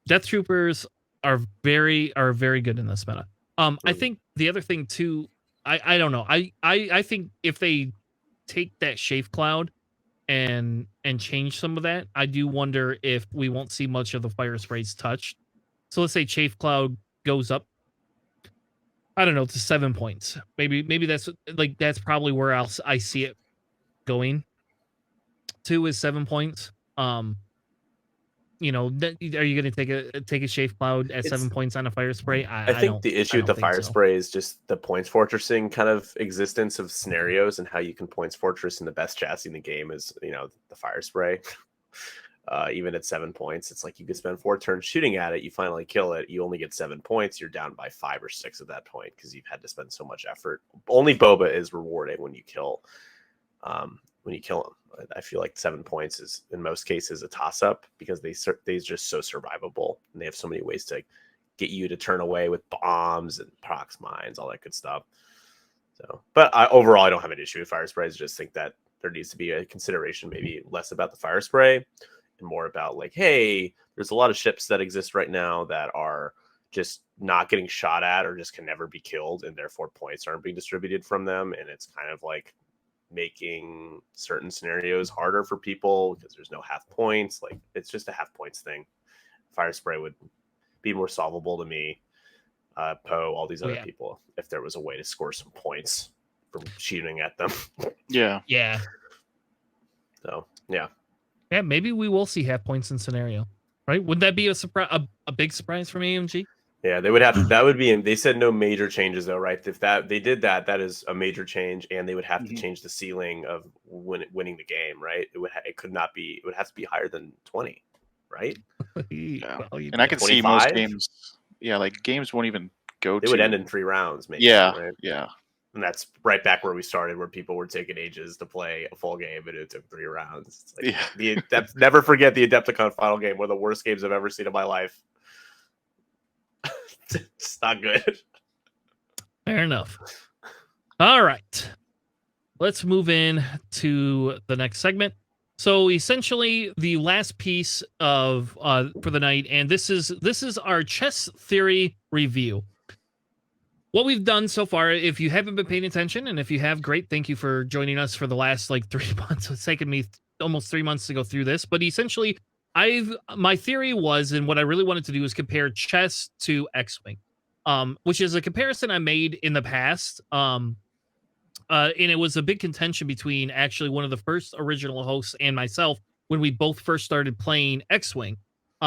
Death Troopers are very good in this meta. I think the other thing too, I don't know. I think if they take that Chafe Cloud and change some of that, I do wonder if we won't see much of the fire sprays touched. So let's say Chafe Cloud goes up, I don't know, to 7 points. Maybe that's probably where I see it going. 2 is 7 points. Are you going to take a Chafe Cloud at 7 points on a fire spray? I think the issue with the fire spray is just the points fortressing kind of existence of scenarios and how you can points fortress in the best chassis in the game is, the fire spray. Even at 7 points, it's like you could spend 4 turns shooting at it. You finally kill it. You only get 7 points. You're down by 5 or 6 at that point because you've had to spend so much effort. Only Boba is rewarding when you kill him. I feel like 7 points is in most cases a toss up because they're just so survivable and they have so many ways to get you to turn away with bombs and prox mines, all that good stuff. So, but overall, I don't have an issue with fire sprays. I just think that there needs to be a consideration, maybe less about the fire spray and more about like, hey, there's a lot of ships that exist right now that are just not getting shot at or just can never be killed, and therefore points aren't being distributed from them, and it's kind of like making certain scenarios harder for people because there's no half points. Like it's just a half points thing. Fire spray would be more solvable to me. Poe, all these other people, if there was a way to score some points from shooting at them. Yeah. So yeah, maybe we will see half points in scenario, right? Would that be a surprise, a big surprise from AMG? Yeah, they would have to. That would be. They said no major changes though, right? If they did that, that is a major change, and they would have to change the ceiling of winning the game, right? It could not be. It would have to be higher than 20, right? Yeah. And I could see most games. Yeah, like games won't even go. It would end in 3 rounds, maybe. Yeah, right? Yeah. And that's right back where we started, where people were taking ages to play a full game, and it took 3 rounds. It's like never forget the Adepticon final game, one of the worst games I've ever seen in my life. It's not good. Fair enough. All right. Let's move in to the next segment. So essentially the last piece of for the night, and this is our chess theory review. What we've done so far, if you haven't been paying attention, and if you have, great, thank you for joining us for the last 3 months. It's taken me almost 3 months to go through this, but essentially my theory was, and what I really wanted to do is compare chess to X-Wing, which is a comparison I made in the past. And it was a big contention between actually one of the first original hosts and myself when we both first started playing X-Wing,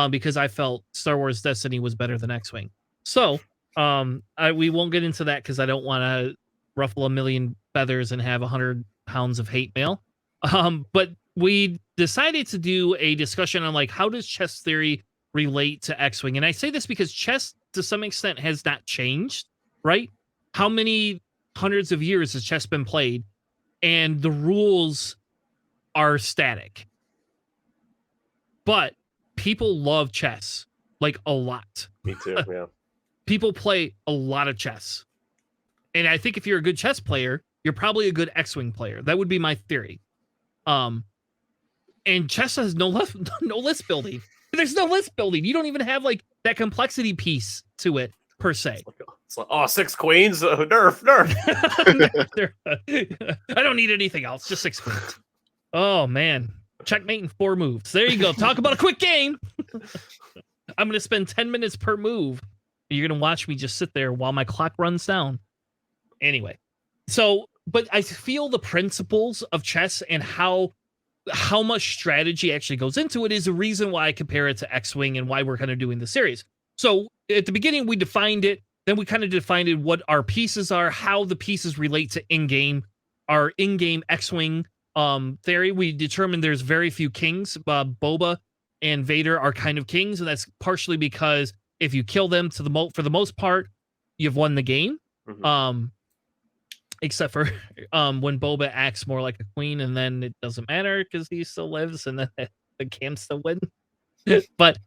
because I felt Star Wars Destiny was better than X-Wing. So we won't get into that because I don't want to ruffle a million feathers and have 100 pounds of hate mail. But we decided to do a discussion on how does chess theory relate to X-Wing? And I say this because chess to some extent has not changed, right? How many hundreds of years has chess been played? And the rules are static. But people love chess a lot. Me too, yeah. People play a lot of chess. And I think if you're a good chess player, you're probably a good X-Wing player. That would be my theory. And chess has no list building. There's no list building. You don't even have that complexity piece to it per se. It's like 6 queens, nerf. I don't need anything else. Just 6 queens. Oh man, checkmate in 4 moves. There you go. Talk about a quick game. I'm gonna spend 10 minutes per move. You're gonna watch me just sit there while my clock runs down. Anyway, but I feel the principles of chess and how much strategy actually goes into it is a reason why I compare it to X-Wing and why we're kind of doing the series. So at the beginning, we defined it. Then we kind of defined what our pieces are, how the pieces relate to in-game, our in-game X-Wing theory. We determined there's very few kings. Boba and Vader are kind of kings, and that's partially because if you kill them for the most part, you've won the game. Mm-hmm. Except for when Boba acts more like a queen, and then it doesn't matter because he still lives, and then the camp still wins. But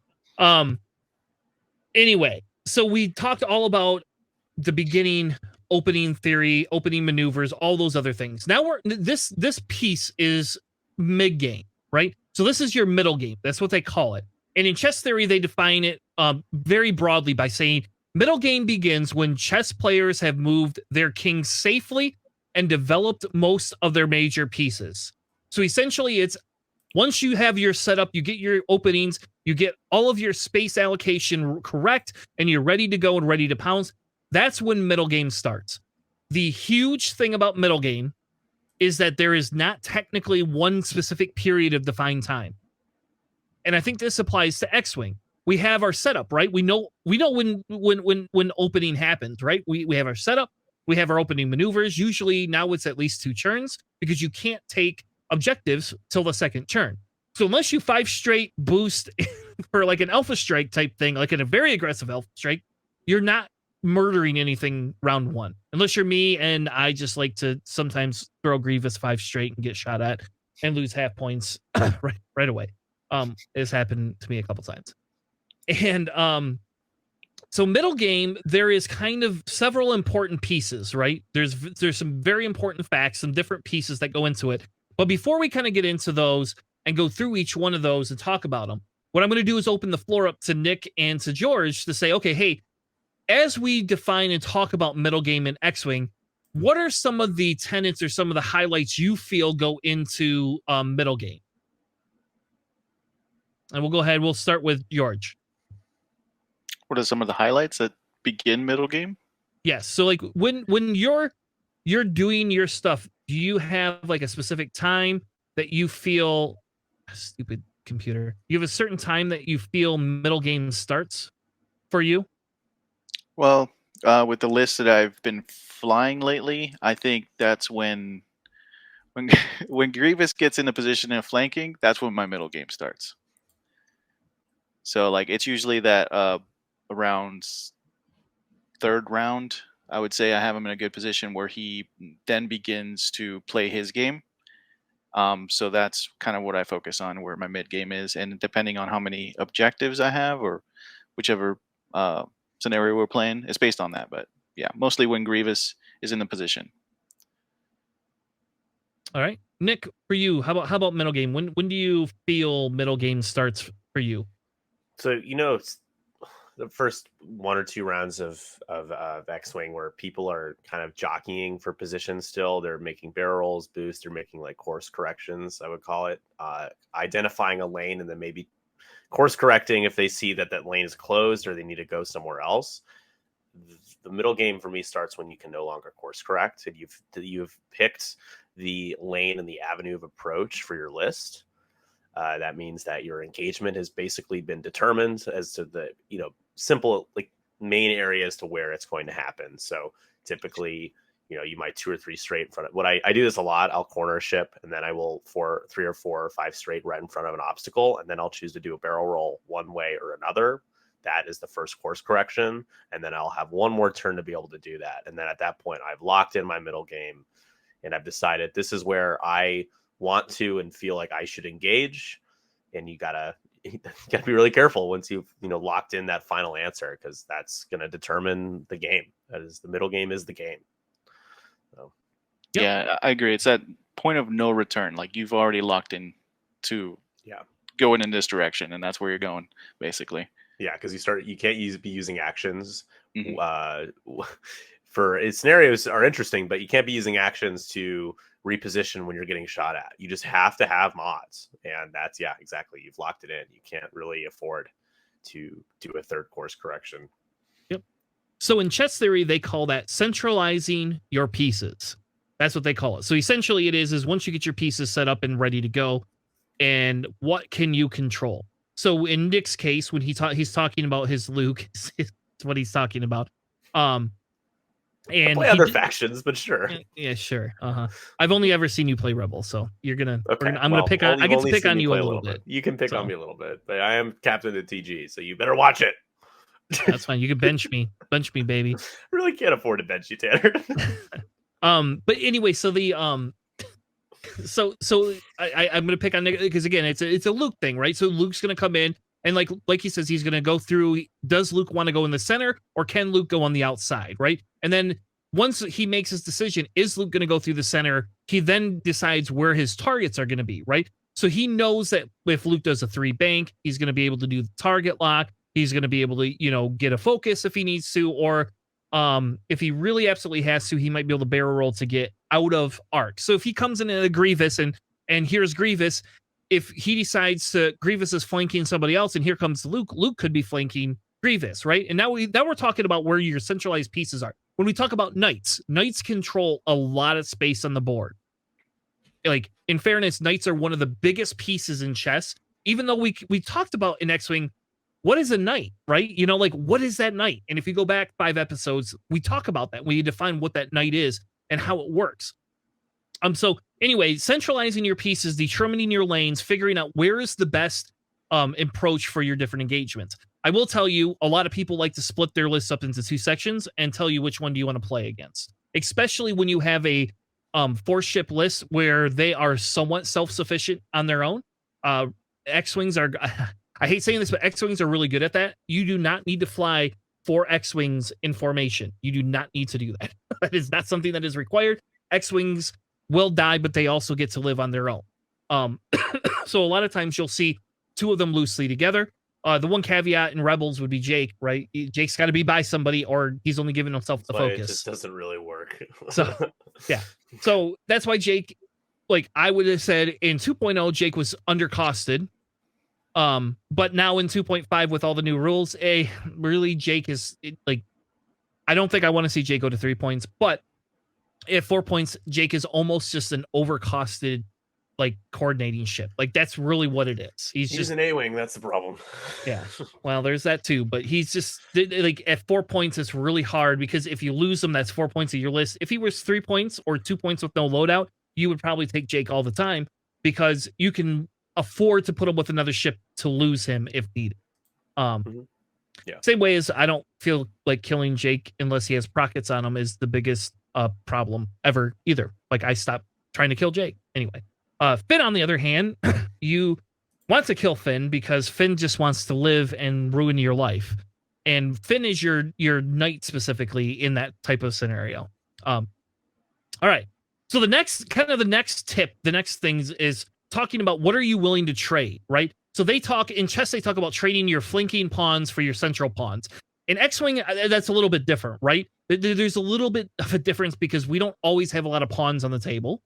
anyway, so we talked all about the beginning, opening theory, opening maneuvers, all those other things. Now this piece is mid game, right? So this is your middle game. That's what they call it. And in chess theory, they define it very broadly by saying middle game begins when chess players have moved their king safely and developed most of their major pieces. So essentially, it's once you have your setup, you get your openings, you get all of your space allocation correct, and you're ready to go and ready to pounce. That's when middle game starts. The huge thing about middle game is that there is not technically one specific period of defined time. And I think this applies to X-Wing. We have our setup, right? We know when opening happens, right? We have our setup, we have our opening maneuvers. Usually now it's at least 2 turns because you can't take objectives till the second turn. So unless you 5 straight boost for like an alpha strike type thing, like in a very aggressive alpha strike, you're not murdering anything round 1. Unless you're me, and I just like to sometimes throw Grievous 5 straight and get shot at and lose half points right away. It's happened to me a couple times. And so middle game, there is kind of several important pieces, right? There's some very important facts, some different pieces that go into it. But before we kind of get into those and go through each one of those and talk about them, what I'm going to do is open the floor up to Nick and to George to say, okay, hey, as we define and talk about middle game and X-Wing, what are some of the tenets or some of the highlights you feel go into middle game? And we'll go ahead. We'll start with George. What are some of the highlights that begin middle game? Yes. So like when you're doing your stuff, do you have like a specific time that you feel stupid computer? You have a certain time that you feel middle game starts for you? Well, with the list that I've been flying lately, I think that's when Grievous gets in the position of flanking, that's when my middle game starts. So like it's usually that around 3rd round, I would say I have him in a good position where he then begins to play his game. So that's kind of what I focus on, where my mid game is, and depending on how many objectives I have or whichever scenario we're playing, it's based on that. But yeah, mostly when Grievous is in the position. All right, Nick, for you, how about middle game? When do you feel middle game starts for you? So it's the first 1 or 2 rounds of X-Wing where people are kind of jockeying for position still. They're making barrel rolls, boosts, they're making like course corrections, I would call it. Identifying a lane and then maybe course correcting if they see that lane is closed or they need to go somewhere else. The middle game for me starts when you can no longer course correct and you've picked the lane and the avenue of approach for your list. That means that your engagement has basically been determined as to the, simple, like main areas to where it's going to happen. So typically, you might 2 or 3 straight in front of what I do this a lot. I'll corner a ship and then I will 3 or 4 or 5 straight right in front of an obstacle. And then I'll choose to do a barrel roll one way or another. That is the first course correction. And then I'll have one more turn to be able to do that. And then at that point, I've locked in my middle game and I've decided this is where I want to and feel like I should engage. And you gotta be really careful once you've locked in that final answer, because that's gonna determine the game. That is, the middle game is the game. So, yep. Yeah, I agree. It's that point of no return. Like you've already locked in to going in this direction, and that's where you're going, basically. Yeah, because you can't be using actions. Mm-hmm. For scenarios are interesting, but you can't be using actions to reposition when you're getting shot at. You just have to have mods, and that's exactly. You've locked it in. You can't really afford to do a 3rd course correction. Yep. So in chess theory, they call that centralizing your pieces. That's what they call it. So essentially, it is once you get your pieces set up and ready to go, and what can you control? So in Nick's case, when he's talking about his Luke, it's what he's talking about. And play other factions, but sure. Yeah, sure. I've only ever seen you play Rebel, so you're gonna. Okay. I'm gonna pick on. I get to pick on you a little bit. You can pick on me a little bit, but I am captain of TG, so you better watch it. That's fine. You can bench me, baby. Really can't afford to bench you, Tanner. But anyway, so the so I'm gonna pick on Nick because again, it's a Luke thing, right? So Luke's gonna come in and like he says, he's gonna go through. Does Luke want to go in the center, or can Luke go on the outside, right? And then once he makes his decision, is Luke gonna go through the center? He then decides where his targets are gonna be, right? So he knows that if Luke does a 3 bank, he's gonna be able to do the target lock. He's gonna be able to, get a focus if he needs to, or if he really absolutely has to, he might be able to barrel roll to get out of arc. So if he comes in a Grievous and here's Grievous, if he decides to Grievous is flanking somebody else and here comes Luke could be flanking Grievous, right? And now we're talking about where your centralized pieces are. When we talk about knights control a lot of space on the board. Like, in fairness, knights are one of the biggest pieces in chess. Even though we talked about in X-Wing, what is a knight, right? What is that knight? And if you go back 5 episodes, we talk about that. We define what that knight is and how it works. So anyway, centralizing your pieces, determining your lanes, figuring out where is the best approach for your different engagements. I will tell you, a lot of people like to split their lists up into 2 sections and tell you which one do you want to play against, especially when you have a 4-ship list where they are somewhat self-sufficient on their own. X-Wings are... I hate saying this, but X-Wings are really good at that. You do not need to fly 4 X-Wings in formation. You do not need to do that. That is not something that is required. X-Wings will die, but they also get to live on their own. So a lot of times you'll see 2 of them loosely together. The one caveat in Rebels would be Jake, right? Jake's got to be by somebody, or he's only giving himself the focus. It just doesn't really work. So, yeah. So that's why Jake, I would have said in 2.0, Jake was undercosted. But now in 2.5 with all the new rules, really Jake is I don't think I want to see Jake go to 3 points, but at 4 points, Jake is almost just an overcosted coordinating ship. That's really what it is. He's an A-wing, that's the problem. Yeah. Well, there's that too, but he's just at 4 points, it's really hard because if you lose him, that's 4 points of your list. If he was 3 points or 2 points with no loadout, you would probably take Jake all the time because you can afford to put him with another ship to lose him if needed. Yeah. Same way as I don't feel like killing Jake unless he has prockets on him is the biggest problem ever either. I stopped trying to kill Jake anyway. Finn, on the other hand, you want to kill Finn because Finn just wants to live and ruin your life, and Finn is your knight specifically in that type of scenario. All right. So the next tip, the next things is talking about what are you willing to trade, right? So in chess, they talk about trading your flanking pawns for your central pawns. In X-Wing, that's a little bit different, right? There's a little bit of a difference because we don't always have a lot of pawns on the table.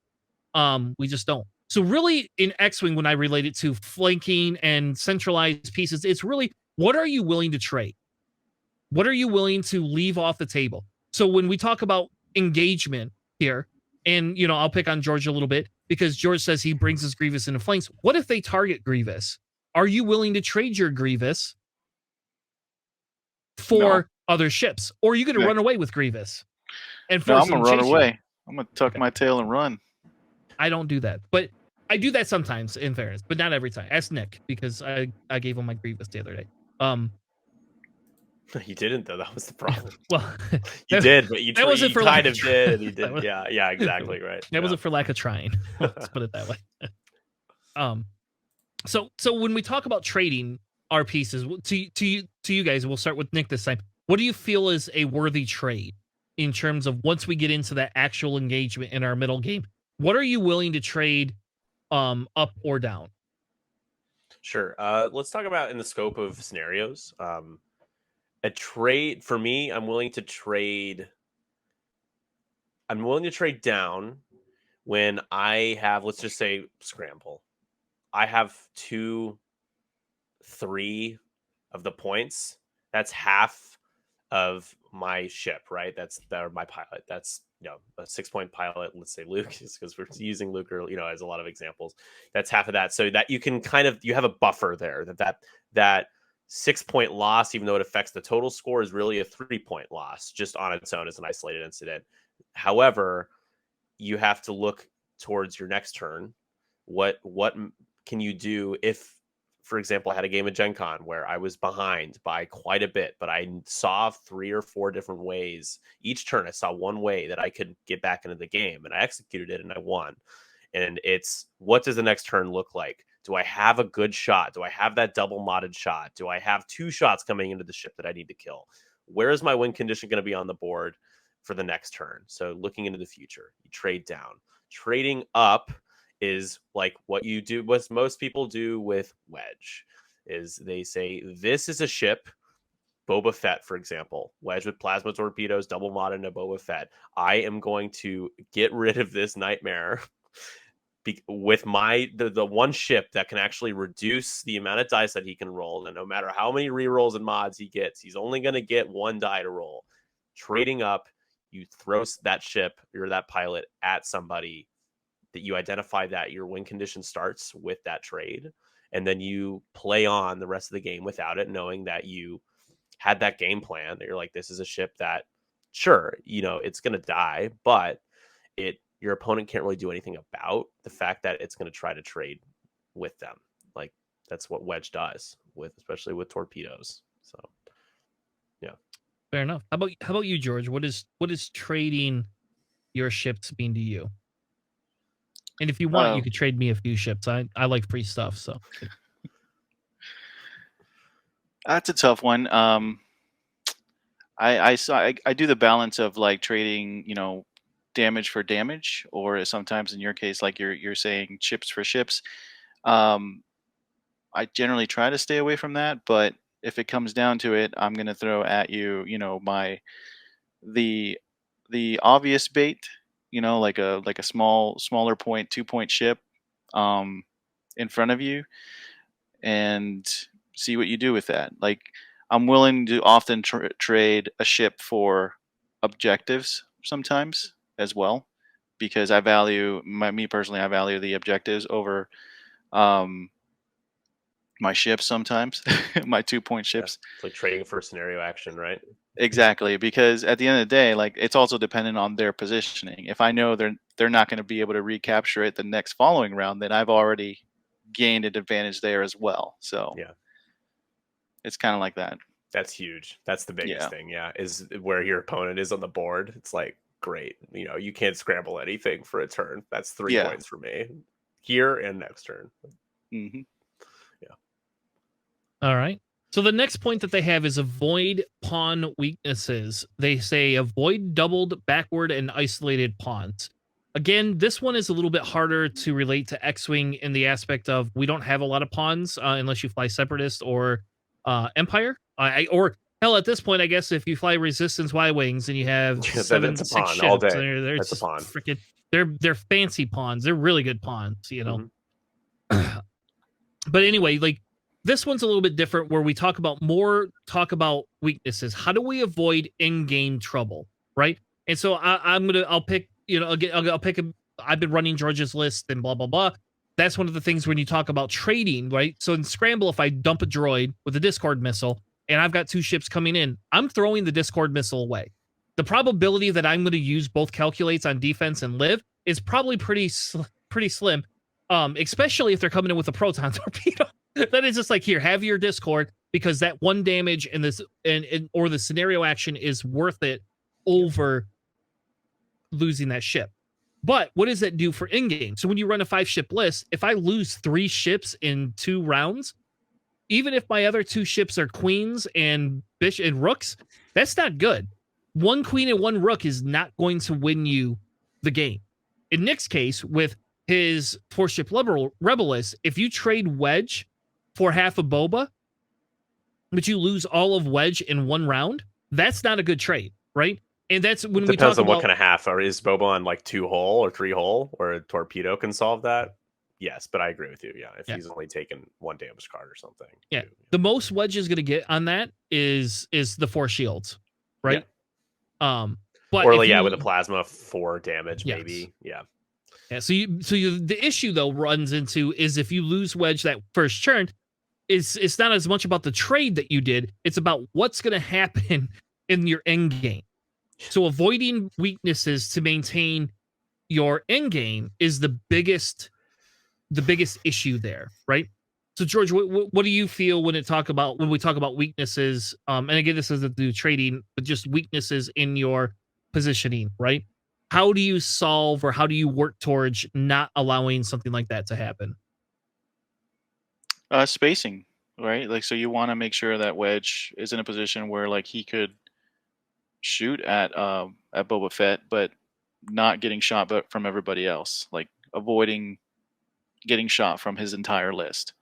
We just don't. So really in X-Wing, when I relate it to flanking and centralized pieces, it's really, what are you willing to trade? What are you willing to leave off the table? So when we talk about engagement here, and, I'll pick on George a little bit because George says he brings his Grievous into flanks. What if they target Grievous? Are you willing to trade your Grievous for other ships? Or are you going to run away with Grievous? And I'm going to run away. I'm going to tuck my tail and run. I don't do that. But I do that sometimes, in fairness, but not every time. Ask Nick, because I gave him my Grievous the other day. You didn't, though. That was the problem. Well, you did, but you wasn't for kind of did, and you did. Yeah, exactly, right. That wasn't for lack of trying. Let's put it that way. So when we talk about trading our pieces, to you guys, we'll start with Nick this time. What do you feel is a worthy trade in terms of once we get into that actual engagement in our middle game? What are you willing to trade up or down? Sure. Let's talk about in the scope of scenarios. A trade for me, I'm willing to trade down when I have, let's just say, scramble. I have 2, 3 of the points. That's half of my ship, right? That's my pilot. That's a 6-point pilot. Let's say Luke, because we're using Luke, as a lot of examples. That's half of that, so that you can you have a buffer there. That 6-point loss, even though it affects the total score, is really a 3-point loss just on its own as an isolated incident. However, you have to look towards your next turn. What can you do if, for example, I had a game of Gen Con where I was behind by quite a bit, but I saw 3 or 4 different ways. Each turn I saw one way that I could get back into the game, and I executed it and I won. And it's, what does the next turn look like? Do I have a good shot? Do I have that double modded shot? Do I have 2 shots coming into the ship that I need to kill? Where is my win condition going to be on the board for the next turn? So looking into the future, you trade down. Trading up is like what you do, what most people do with Wedge, is they say, this is a ship, Boba Fett, for example, Wedge with plasma torpedoes, double mod into Boba Fett. I am going to get rid of this nightmare with the one ship that can actually reduce the amount of dice that he can roll. And no matter how many rerolls and mods he gets, he's only going to get 1 die to roll. Trading up, you throw that ship or that pilot at somebody that you identify that your win condition starts with that trade, and then you play on the rest of the game without it, knowing that you had that game plan, that you're like, this is a ship that, sure, it's going to die, but your opponent can't really do anything about the fact that it's going to try to trade with them. Like, that's what Wedge does, especially with torpedoes. So yeah, fair enough. How about you, George? What is trading your ships mean to you? And if you want, you could trade me a few ships. I like free stuff, so. That's a tough one. I do the balance of like trading, damage for damage, or sometimes in your case, like you're saying, chips for ships. I generally try to stay away from that, but if it comes down to it, I'm gonna throw at you, the obvious bait. Like a smaller point, 2-point ship in front of you, and see what you do with that. Like, I'm willing to often trade a ship for objectives sometimes as well, because I value me personally. I value the objectives over my ships sometimes, my 2-point ships. Yeah, it's like trading for scenario action, right? Exactly, because at the end of the day, like, it's also dependent on their positioning. If I know they're not going to be able to recapture it the next following round, then I've already gained an advantage there as well. So yeah, it's kind of like that. That's huge. That's the biggest thing. Yeah, is where your opponent is on the board. It's like, great. You can't scramble anything for a turn. That's 3 points for me here and next turn. Mm-hmm. Yeah. All right. So the next point that they have is avoid pawn weaknesses. They say avoid doubled, backward, and isolated pawns. Again, this one is a little bit harder to relate to X-Wing in the aspect of we don't have a lot of pawns unless you fly Separatist or Empire. Or hell, at this point, I guess if you fly Resistance Y-Wings and you have 7 to 6 ships, all day. They're That's a pawn. Freaking, they're fancy pawns. They're really good pawns, Mm-hmm. But anyway, like, this one's a little bit different, where we talk about weaknesses. How do we avoid in-game trouble, right? And so I'll pick, I'll pick I've been running George's list and blah, blah, blah. That's one of the things when you talk about trading, right? So in Scramble, if I dump a droid with a Discord missile and I've got 2 ships coming in, I'm throwing the Discord missile away. The probability that I'm going to use both calculates on defense and live is probably pretty slim, especially if they're coming in with a proton torpedo. That is just like, here, have your Discord, because that 1 damage and this or the scenario action is worth it over losing that ship. But what does that do for in-game? So when you run a 5-ship list, if I lose 3 ships in 2 rounds, even if my other 2 ships are queens and rooks, that's not good. 1 queen and 1 rook is not going to win you the game. In Nick's case, with his 4-ship rebel list, if you trade Wedge for half of Boba, but you lose all of Wedge in 1 round, that's not a good trade, right? And that's when we talk about... Depends on what kind of half. Or is Boba on like 2-hull or 3-hull, or a torpedo can solve that? Yes, but I agree with you. Yeah, if he's only taken 1 damage card or something. Yeah, the most Wedge is going to get on that is the 4 shields, right? Yeah. But or with a plasma 4 damage, maybe. Yeah. Yeah. So the issue though runs into is if you lose Wedge that first turn, it's not as much about the trade that you did, it's about what's going to happen in your end game. So avoiding weaknesses to maintain your end game is the biggest issue there, right? So George, what do you feel when we talk about weaknesses? And again, this isn't do trading, but just weaknesses in your positioning, right? How do you solve, or how do you work towards not allowing something like that to happen? Spacing, right? Like, so you want to make sure that Wedge is in a position where like he could shoot at Boba Fett, but not getting shot from everybody else. Like avoiding getting shot from his entire list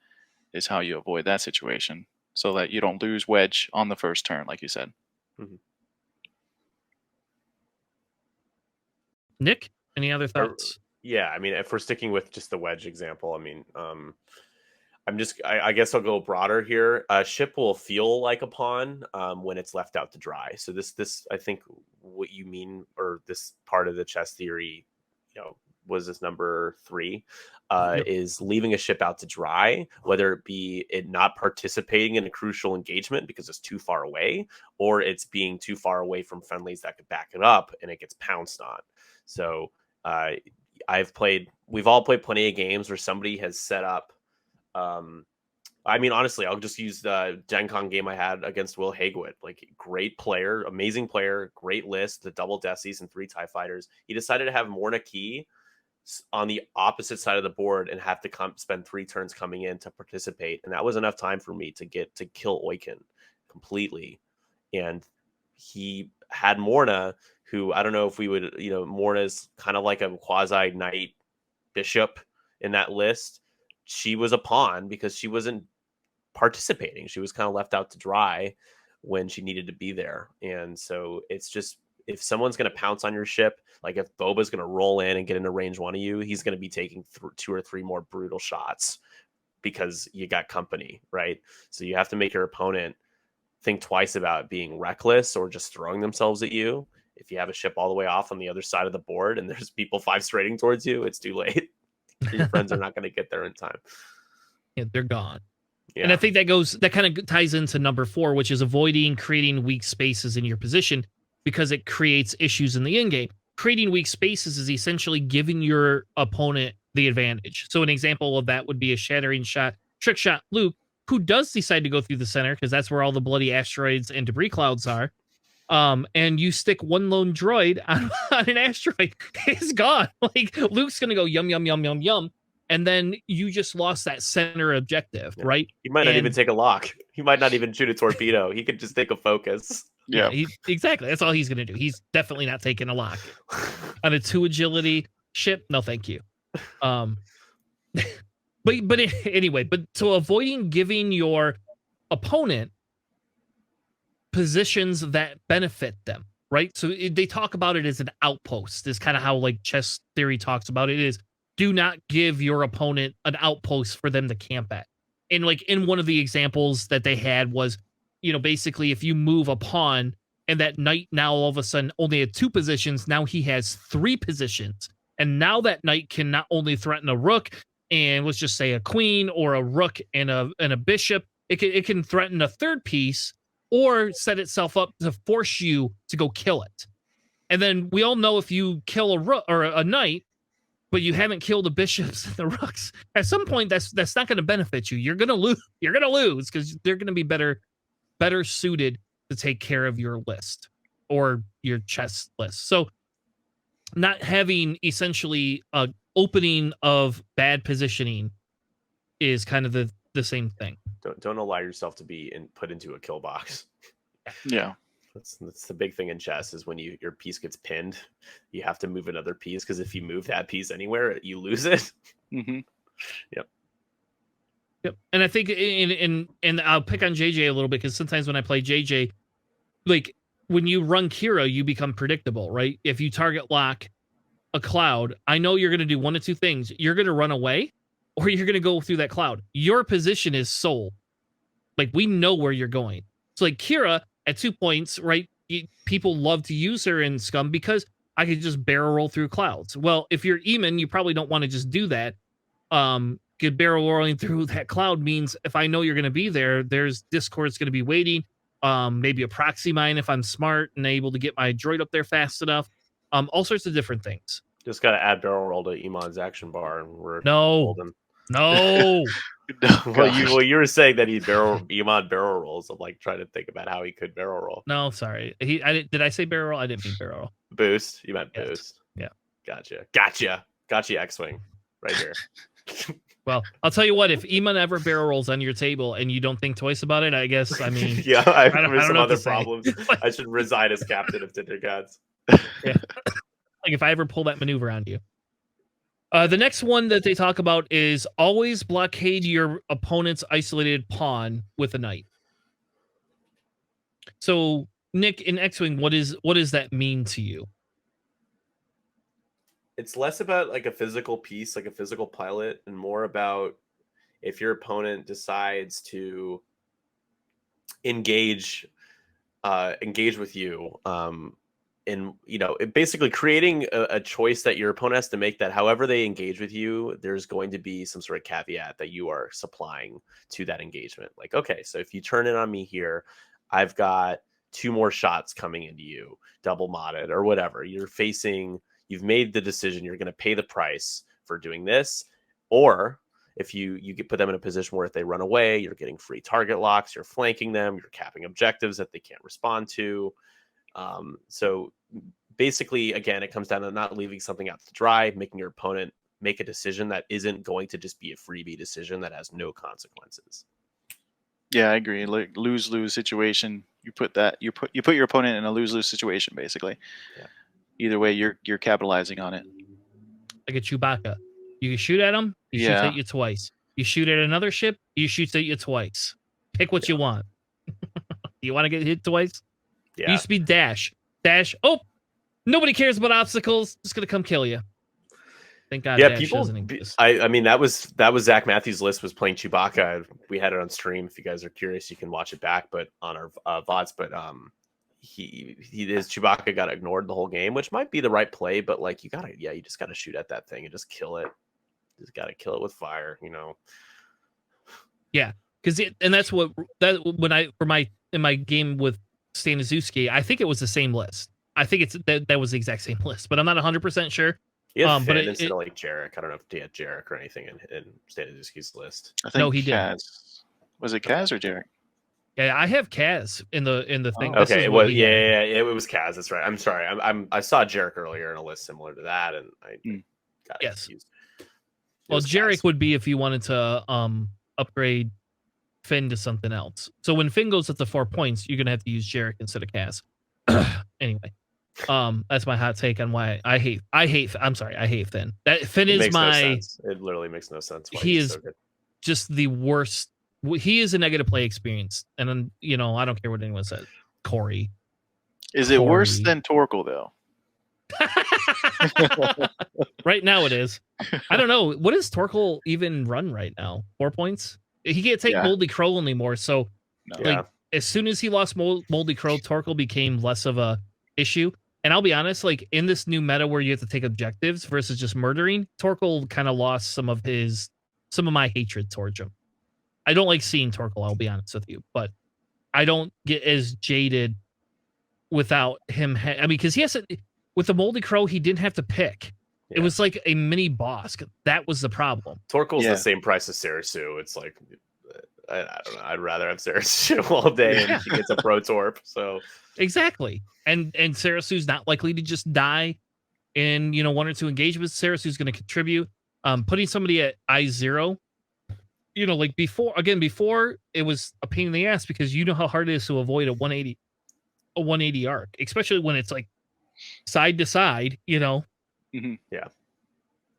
is how you avoid that situation, so that you don't lose Wedge on the first turn, like you said. Mm-hmm. Nick, any other thoughts? Yeah, I mean, if we're sticking with just the Wedge example, I mean, I guess I'll go broader here. A ship will feel like a pawn when it's left out to dry. So this I think what you mean, or this part of the chess theory, was this number 3, is leaving a ship out to dry, whether it be it not participating in a crucial engagement because it's too far away, or it's being too far away from friendlies that could back it up and it gets pounced on. So we've all played plenty of games where somebody has set up. I mean, honestly, I'll just use the Gen Con game I had against Will Hagwood. Like, great player, amazing player, great list, the double Decies and 3 TIE fighters. He decided to have Morna Key on the opposite side of the board and have to spend 3 turns coming in to participate. And that was enough time for me to kill Oiken completely. And he had Morna, who I don't know if we would, Morna's kind of like a quasi knight bishop in that list. She was a pawn because she wasn't participating. She was kind of left out to dry when she needed to be there. And so it's just, if someone's going to pounce on your ship, like if Boba's going to roll in and get into range 1 of you, he's going to be taking 2 or 3 more brutal shots because you got company, right? So you have to make your opponent think twice about being reckless or just throwing themselves at you. If you have a ship all the way off on the other side of the board and there's people 5-straightening towards you, it's too late. Your friends are not going to get there in time. Yeah, they're gone. Yeah. And I think that kind of ties into number 4, which is avoiding creating weak spaces in your position, because it creates issues in the end game. Creating weak spaces is essentially giving your opponent the advantage. So an example of that would be a shattering shot, trick shot Luke, who does decide to go through the center because that's where all the bloody asteroids and debris clouds are. And you stick one lone droid on an asteroid, it's gone. Like, Luke's gonna go yum yum yum yum yum, and then you just lost that center objective, right? He might not even take a lock. He might not even shoot a torpedo. He could just take a focus. Yeah, exactly. That's all he's gonna do. He's definitely not taking a lock on a 2 agility ship. No, thank you. But anyway, but so avoiding giving your opponent positions that benefit them, right? So they talk about it as an outpost. Is kind of how like chess theory talks about it. Is do not give your opponent an outpost for them to camp at. And like in one of the examples that they had was, basically if you move a pawn and that knight now all of a sudden only had 2 positions, now he has 3 positions. And now that knight can not only threaten a rook and let's just say a queen, or a rook and a bishop, it can threaten a 3rd piece, or set itself up to force you to go kill it. And then we all know if you kill a rook or a knight, but you haven't killed the bishops and the rooks, at some point that's not going to benefit you. You're going to lose. You're going to lose because they're going to be better suited to take care of your list or your chess list. So not having essentially a opening of bad positioning is kind of the same thing. Don't allow yourself to be put into a kill box. Yeah. That's the big thing in chess, is when your piece gets pinned, you have to move another piece, because if you move that piece anywhere, you lose it. Mm-hmm. Yep. And I think and I'll pick on JJ a little bit, because sometimes when I play JJ, like when you run Kira, you become predictable, right? If you target lock a cloud, I know you're going to do one of 2 things. You're going to run away, or you're going to go through that cloud. Your position is sold. Like, we know where you're going. So like Kira at 2 points, right? People love to use her in Scum because I could just barrel roll through clouds. Well, if you're Eamon, you probably don't want to just do that. good barrel rolling through that cloud means if I know you're going to be there, there's Discord's going to be waiting. Maybe a proxy mine if I'm smart and able to get my droid up there fast enough. All sorts of different things. Just got to add barrel roll to Iman's action bar, and we're No. golden. No. Well, you were saying that Iman barrel rolls. I'm like trying to think about how he could barrel roll. No, sorry. Did I say barrel roll? I didn't mean barrel roll. Boost. You meant Yes. boost. Yeah. Gotcha. X-Wing right here. Well, I'll tell you what, if Iman ever barrel rolls on your table and you don't think twice about it, I guess, I mean... yeah, I don't have some know what other to say. problems. I should resign as captain of Tinder Gods. Yeah. Like if I ever pull that maneuver on you. The next one that they talk about is always blockade your opponent's isolated pawn with a knight. So, Nick, in X-Wing, what does that mean to you? It's less about like a physical piece, like a physical pilot, and more about if your opponent decides to engage with you, and basically creating a choice that your opponent has to make, that however they engage with you, there's going to be some sort of caveat that you are supplying to that engagement. Like, okay, so if you turn it on me here, I've got 2 more shots coming into you, double modded or whatever. You've made the decision, you're going to pay the price for doing this. Or if you put them in a position where if they run away, you're getting free target locks, you're flanking them, you're capping objectives that they can't respond to. So basically, again, it comes down to not leaving something out to dry, making your opponent make a decision that isn't going to just be a freebie decision that has no consequences. Yeah, I agree. Like lose-lose situation. You put your opponent in a lose-lose situation, basically. Yeah. Either way, you're capitalizing on it. Like a Chewbacca. You shoot at him, he shoots at you twice. You shoot at another ship, he shoots at you twice. Pick what you want. You want to get hit twice? Yeah. Used to be dash. Oh, nobody cares about obstacles. Just gonna come kill you. Thank God. Yeah, dash people. doesn't exist. I mean, that was Zach Matthews' list was playing Chewbacca. We had it on stream. If you guys are curious, you can watch it back. But on our VODs, but his Chewbacca got ignored the whole game, which might be the right play. But like, you just gotta shoot at that thing and just kill it. Just gotta kill it with fire. Yeah, because that's what in my game with Staniszewski, I think it was the same list. I think it's that was the exact same list, but I'm not 100% sure. He had Finn instead of like Jarek. I don't know if he had Jarek or anything in Staniszewski's list. I think no, he didn't. Was it Kaz or Jarek? Yeah, I have Kaz in the thing. Oh, okay, it was it was Kaz. That's right. I'm sorry. I saw Jarek earlier in a list similar to that, and I got it confused. Well, Jarek would be if you wanted to upgrade Finn to something else. So when Finn goes up to 4 points, you're gonna have to use Jarek instead of Kaz. Anyway, that's my hot take on why I hate. I'm sorry, I hate Finn. That Finn is my. No sense. It literally makes no sense. Why he is so good. Just the worst. He is a negative play experience, and then I don't care what anyone says. Corey. Is it worse than Torkel though? Right now it is. I don't know. What does Torkel even run right now? 4 points? He can't take Moldy Crow anymore. So as soon as he lost Moldy Crow, Torkel became less of a issue. And I'll be honest, like in this new meta where you have to take objectives versus just murdering, Torkel kind of lost some of my hatred towards him. I don't like seeing Torkel, I'll be honest with you, but I don't get as jaded without him. Because he has to, with the Moldy Crow, he didn't have to pick. Yeah. It was like a mini boss. That was the problem. Torkel's the same price as Sarasu. It's like, I don't know. I'd rather have Sarasu all day and he gets a Pro Torp. So exactly. And Sarasu's not likely to just die in 1 or 2 engagements. Sarasu's going to contribute. Putting somebody at I0, like before it was a pain in the ass because you know how hard it is to avoid a 180 arc, especially when it's like side to side, Mm-hmm. Yeah,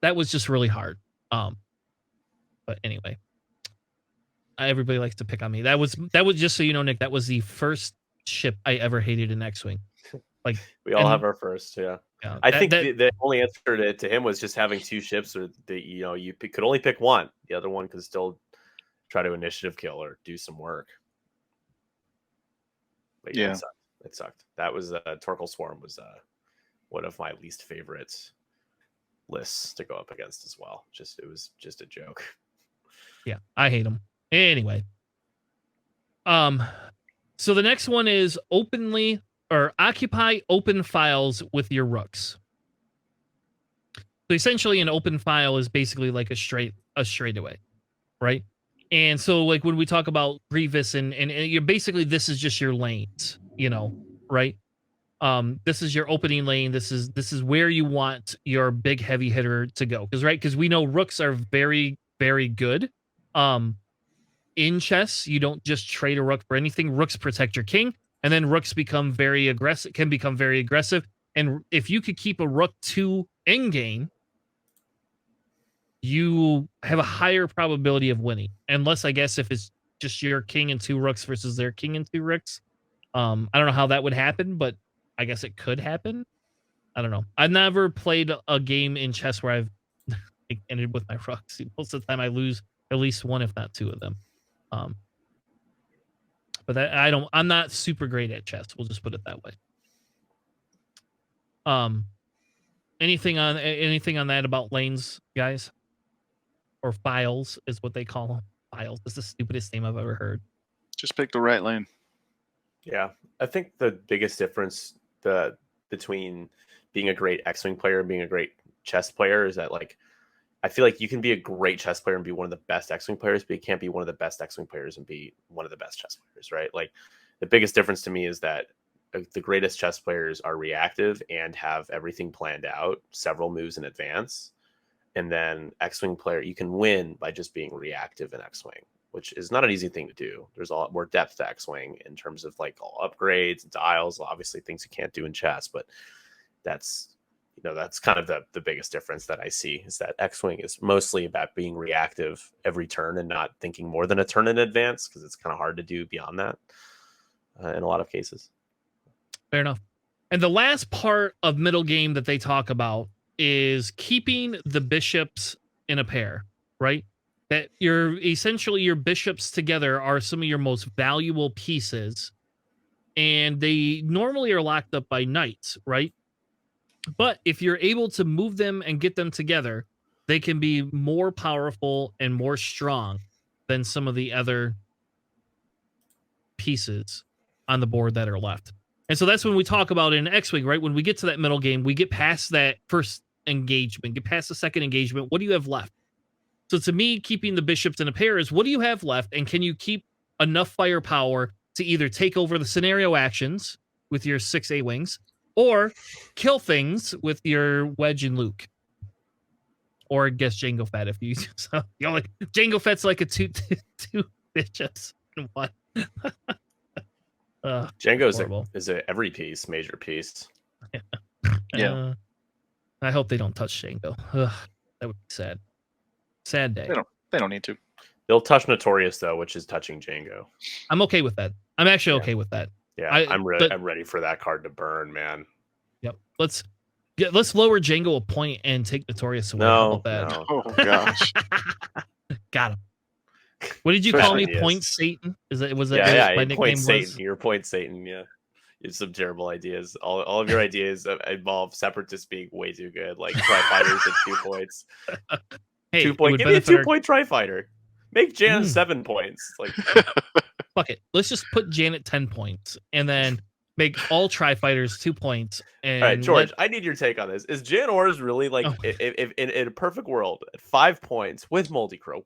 that was just really hard. But anyway, everybody likes to pick on me. That was just so you know, Nick. That was the first ship I ever hated in X-Wing. Like we all have our first, yeah. I think the only answer to him was just having 2 ships, or you could only pick one. The other one could still try to initiative kill or do some work. But yeah, it sucked. That was Torkel Swarm was one of my least favorite lists to go up against as well. It was just a joke. Yeah, I hate them. Anyway. So the next one is occupy open files with your rooks. So essentially an open file is basically like a straightaway, right? And so like when we talk about Grievous and you're basically, this is just your lanes, right? This is your opening lane. This is where you want your big heavy hitter to go. Because we know rooks are very, very good. In chess, you don't just trade a rook for anything. Rooks protect your king, and then rooks can become very aggressive. And if you could keep a rook 2 in game, you have a higher probability of winning. Unless, I guess, if it's just your king and 2 rooks versus their king and 2 rooks. I don't know how that would happen, but I guess it could happen. I don't know. I've never played a game in chess where I've ended with my rooks. Most of the time I lose at least 1, if not 2 of them. But I'm not super great at chess. We'll just put it that way. Anything on that about lanes, guys? Or files is what they call them. Files. This is the stupidest name I've ever heard. Just pick the right lane. Yeah, I think the biggest difference between being a great X-Wing player and being a great chess player is that, like, I feel like you can be a great chess player and be one of the best X-Wing players, but you can't be one of the best X-Wing players and be one of the best chess players, right? Like, the biggest difference to me is that the greatest chess players are reactive and have everything planned out several moves in advance. And then X-Wing player, you can win by just being reactive in X-Wing, which is not an easy thing to do. There's a lot more depth to X-Wing in terms of like all upgrades, dials, obviously things you can't do in chess, but that's kind of the biggest difference that I see, is that X-Wing is mostly about being reactive every turn and not thinking more than a turn in advance, because it's kind of hard to do beyond that in a lot of cases. Fair enough. And the last part of middle game that they talk about is keeping the bishops in a pair, right? That your bishops together are some of your most valuable pieces, and they normally are locked up by knights, right? But if you're able to move them and get them together, they can be more powerful and more strong than some of the other pieces on the board that are left. And so that's when we talk about in X-Wing, right? When we get to that middle game, we get past that first engagement, get past the second engagement. What do you have left? So to me, keeping the bishops in a pair is, what do you have left? And can you keep enough firepower to either take over the scenario actions with your 6 A-Wings, or kill things with your Wedge and Luke? Or I guess Jango Fett, if you so, like Jango Fett's like a two bishops in one. Jango is a every piece, major piece. Yeah. I hope they don't touch Jango. That would be sad. Sad day. They don't need to. They'll touch Notorious though, which is touching Jango. I'm okay with that. I'm actually okay with that. Yeah, I'm ready for that card to burn, man. Yep. Let's lower Jango a point and take Notorious away. No. Oh gosh. Got him. What did you call me? Point Satan? Was that my nickname? Point Satan. You're Point Satan. Yeah, you have some terrible ideas. All of your ideas involve separatists being way too good, like Tri-Fighters at 2 points. Hey, 2 point. Give me a 2-point Tri-Fighter. Make Jan 7 points. Like, fuck it. Let's just put Jan at 10 points and then make all Tri-Fighters 2 points. And all right, George, I need your take on this. Is Jan Ors really like, if in a perfect world, at 5 points with Moldy Crow?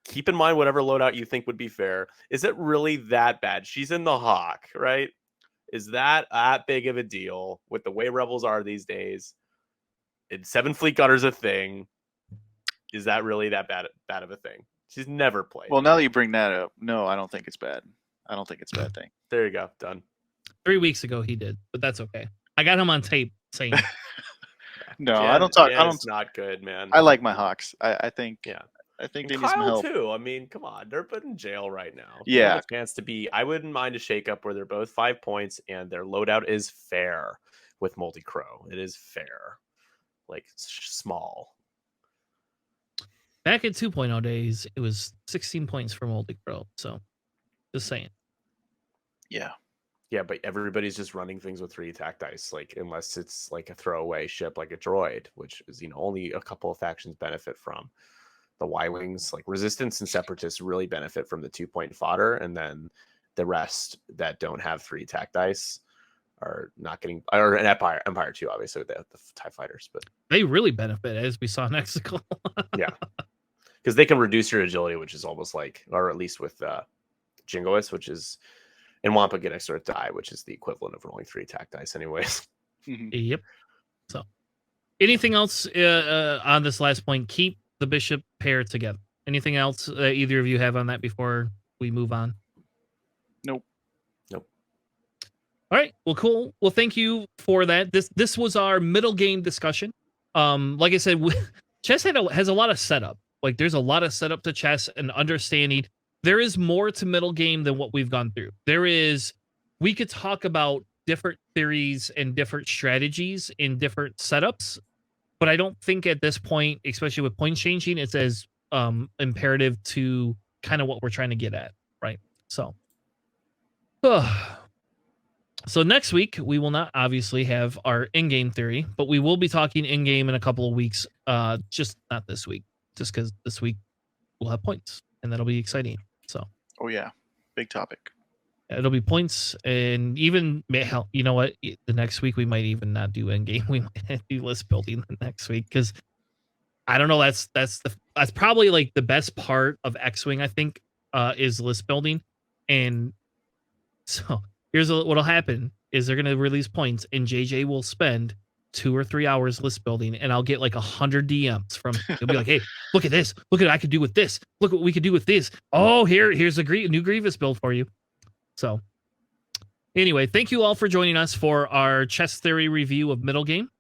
Keep in mind whatever loadout you think would be fair. Is it really that bad? She's in the Hawk, right? Is that big of a deal with the way Rebels are these days? And 7 Fleet Gunner's a thing. Is that really that bad of a thing? She's never played. Well, now that you bring that up, no, I don't think it's bad. I don't think it's a bad thing. There you go. Done. 3 weeks ago he did, but that's okay. I got him on tape saying no, I don't talk. It's not good, man. I like my Hawks. I think. Yeah. I think and they need some help too. I mean, come on, they're put in jail right now. Yeah, they have a chance to be. I wouldn't mind a shakeup where they're both 5 points and their loadout is fair with Moldy Crow. It is fair, like small. Back in 2.0 days, it was 16 points for Moldy Crow. So, just saying. Yeah. Yeah, but everybody's just running things with 3 attack dice, like unless it's like a throwaway ship like a droid, which is only a couple of factions benefit from. the Y-wings. Like Resistance and Separatists really benefit from the 2-point fodder, and then the rest that don't have 3 attack dice are not getting, or an Empire too, obviously with the TIE fighters, but they really benefit, as we saw in Exegol. yeah, because they can reduce your agility, which is almost like, or at least with Jingoist, which is, and Wampa get extra die, which is the equivalent of rolling 3 attack dice anyways. Yep. So anything else on this last point? Keep the bishop pair together. Anything else that either of you have on that before we move on? Nope. All right. Well, cool. Well, thank you for that. This was our middle game discussion. Like I said, chess has a lot of setup. Like there's a lot of setup to chess and understanding. There is more to middle game than what we've gone through. We could talk about different theories and different strategies in different setups, but I don't think at this point, especially with point changing, it's as imperative to kind of what we're trying to get at, right? So, so next week we will not obviously have our in-game theory, but we will be talking in-game in a couple of weeks. Just not this week, just because this week we'll have points, and that'll be exciting. So, Oh yeah, big topic. it'll be points, and even hell, you know what? The next week we might even not do end game. We might do list building the next week because I don't know. That's probably like the best part of XWing. I think is list building, and so here's what'll happen: is they're gonna release points, and JJ will spend 2 or 3 hours list building, and I'll get like 100 DMs from. He'll be like, "Hey, look at this! Look at what I could do with this! Look what we could do with this! Oh, here's a new Grievous build for you." So, anyway, thank you all for joining us for our chess theory review of middle game.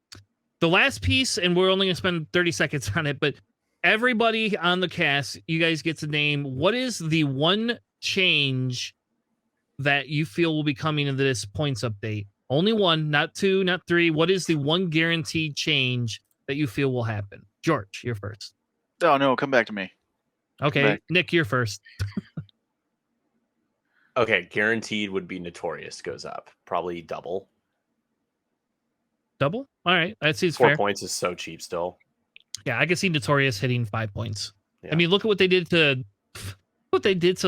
The last piece, and we're only going to spend 30 seconds on it, but everybody on the cast, you guys get to name what is the one change that you feel will be coming into this points update. Only one, not 2, not 3. What is the one guaranteed change that you feel will happen? George, you're first. Oh no, come back to me. Okay, Nick, you're first. Okay, guaranteed would be Notorious goes up, probably double. Double? All right, that seems 4 fair. points is so cheap still. Yeah, I can see Notorious hitting 5 points. Yeah. I mean, look at what they did to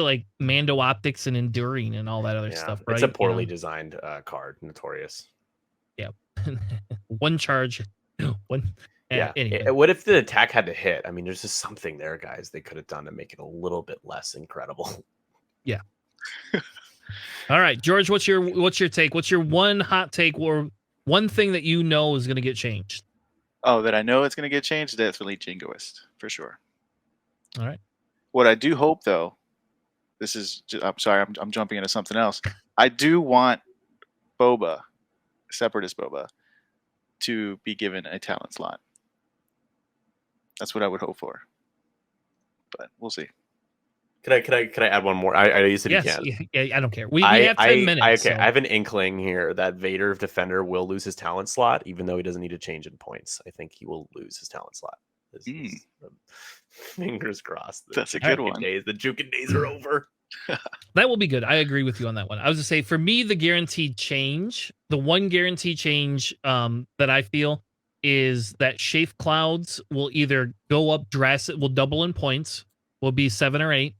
like Mando Optics and Enduring and all that other stuff, right? It's a poorly designed card, Notorious. Yeah. One charge. One. Yeah. Anyway. What if the attack had to hit? I mean, there's just something there, guys, they could have done to make it a little bit less incredible. Yeah. All right, George, what's your take? What's your one hot take or one thing that you know is going to get changed? Oh, that I know it's going to get changed? Definitely Jingoist, for sure. All right. What I do hope, though, I'm sorry, I'm jumping into something else. I do want Boba, Separatist Boba, to be given a talent slot. That's what I would hope for. But we'll see. Can I add one more? I you said yes, you can. Yeah, I don't care. We have 10 minutes. I have an inkling here that Vader Defender will lose his talent slot, even though he doesn't need to change in points. I think he will lose his talent slot. Fingers crossed. That's a good one. The juking days are over. That will be good. I agree with you on that one. I was to say, for me, the one guaranteed change that I feel is that Chafe Clouds will either go up drastic, will double in points, will be 7 or 8,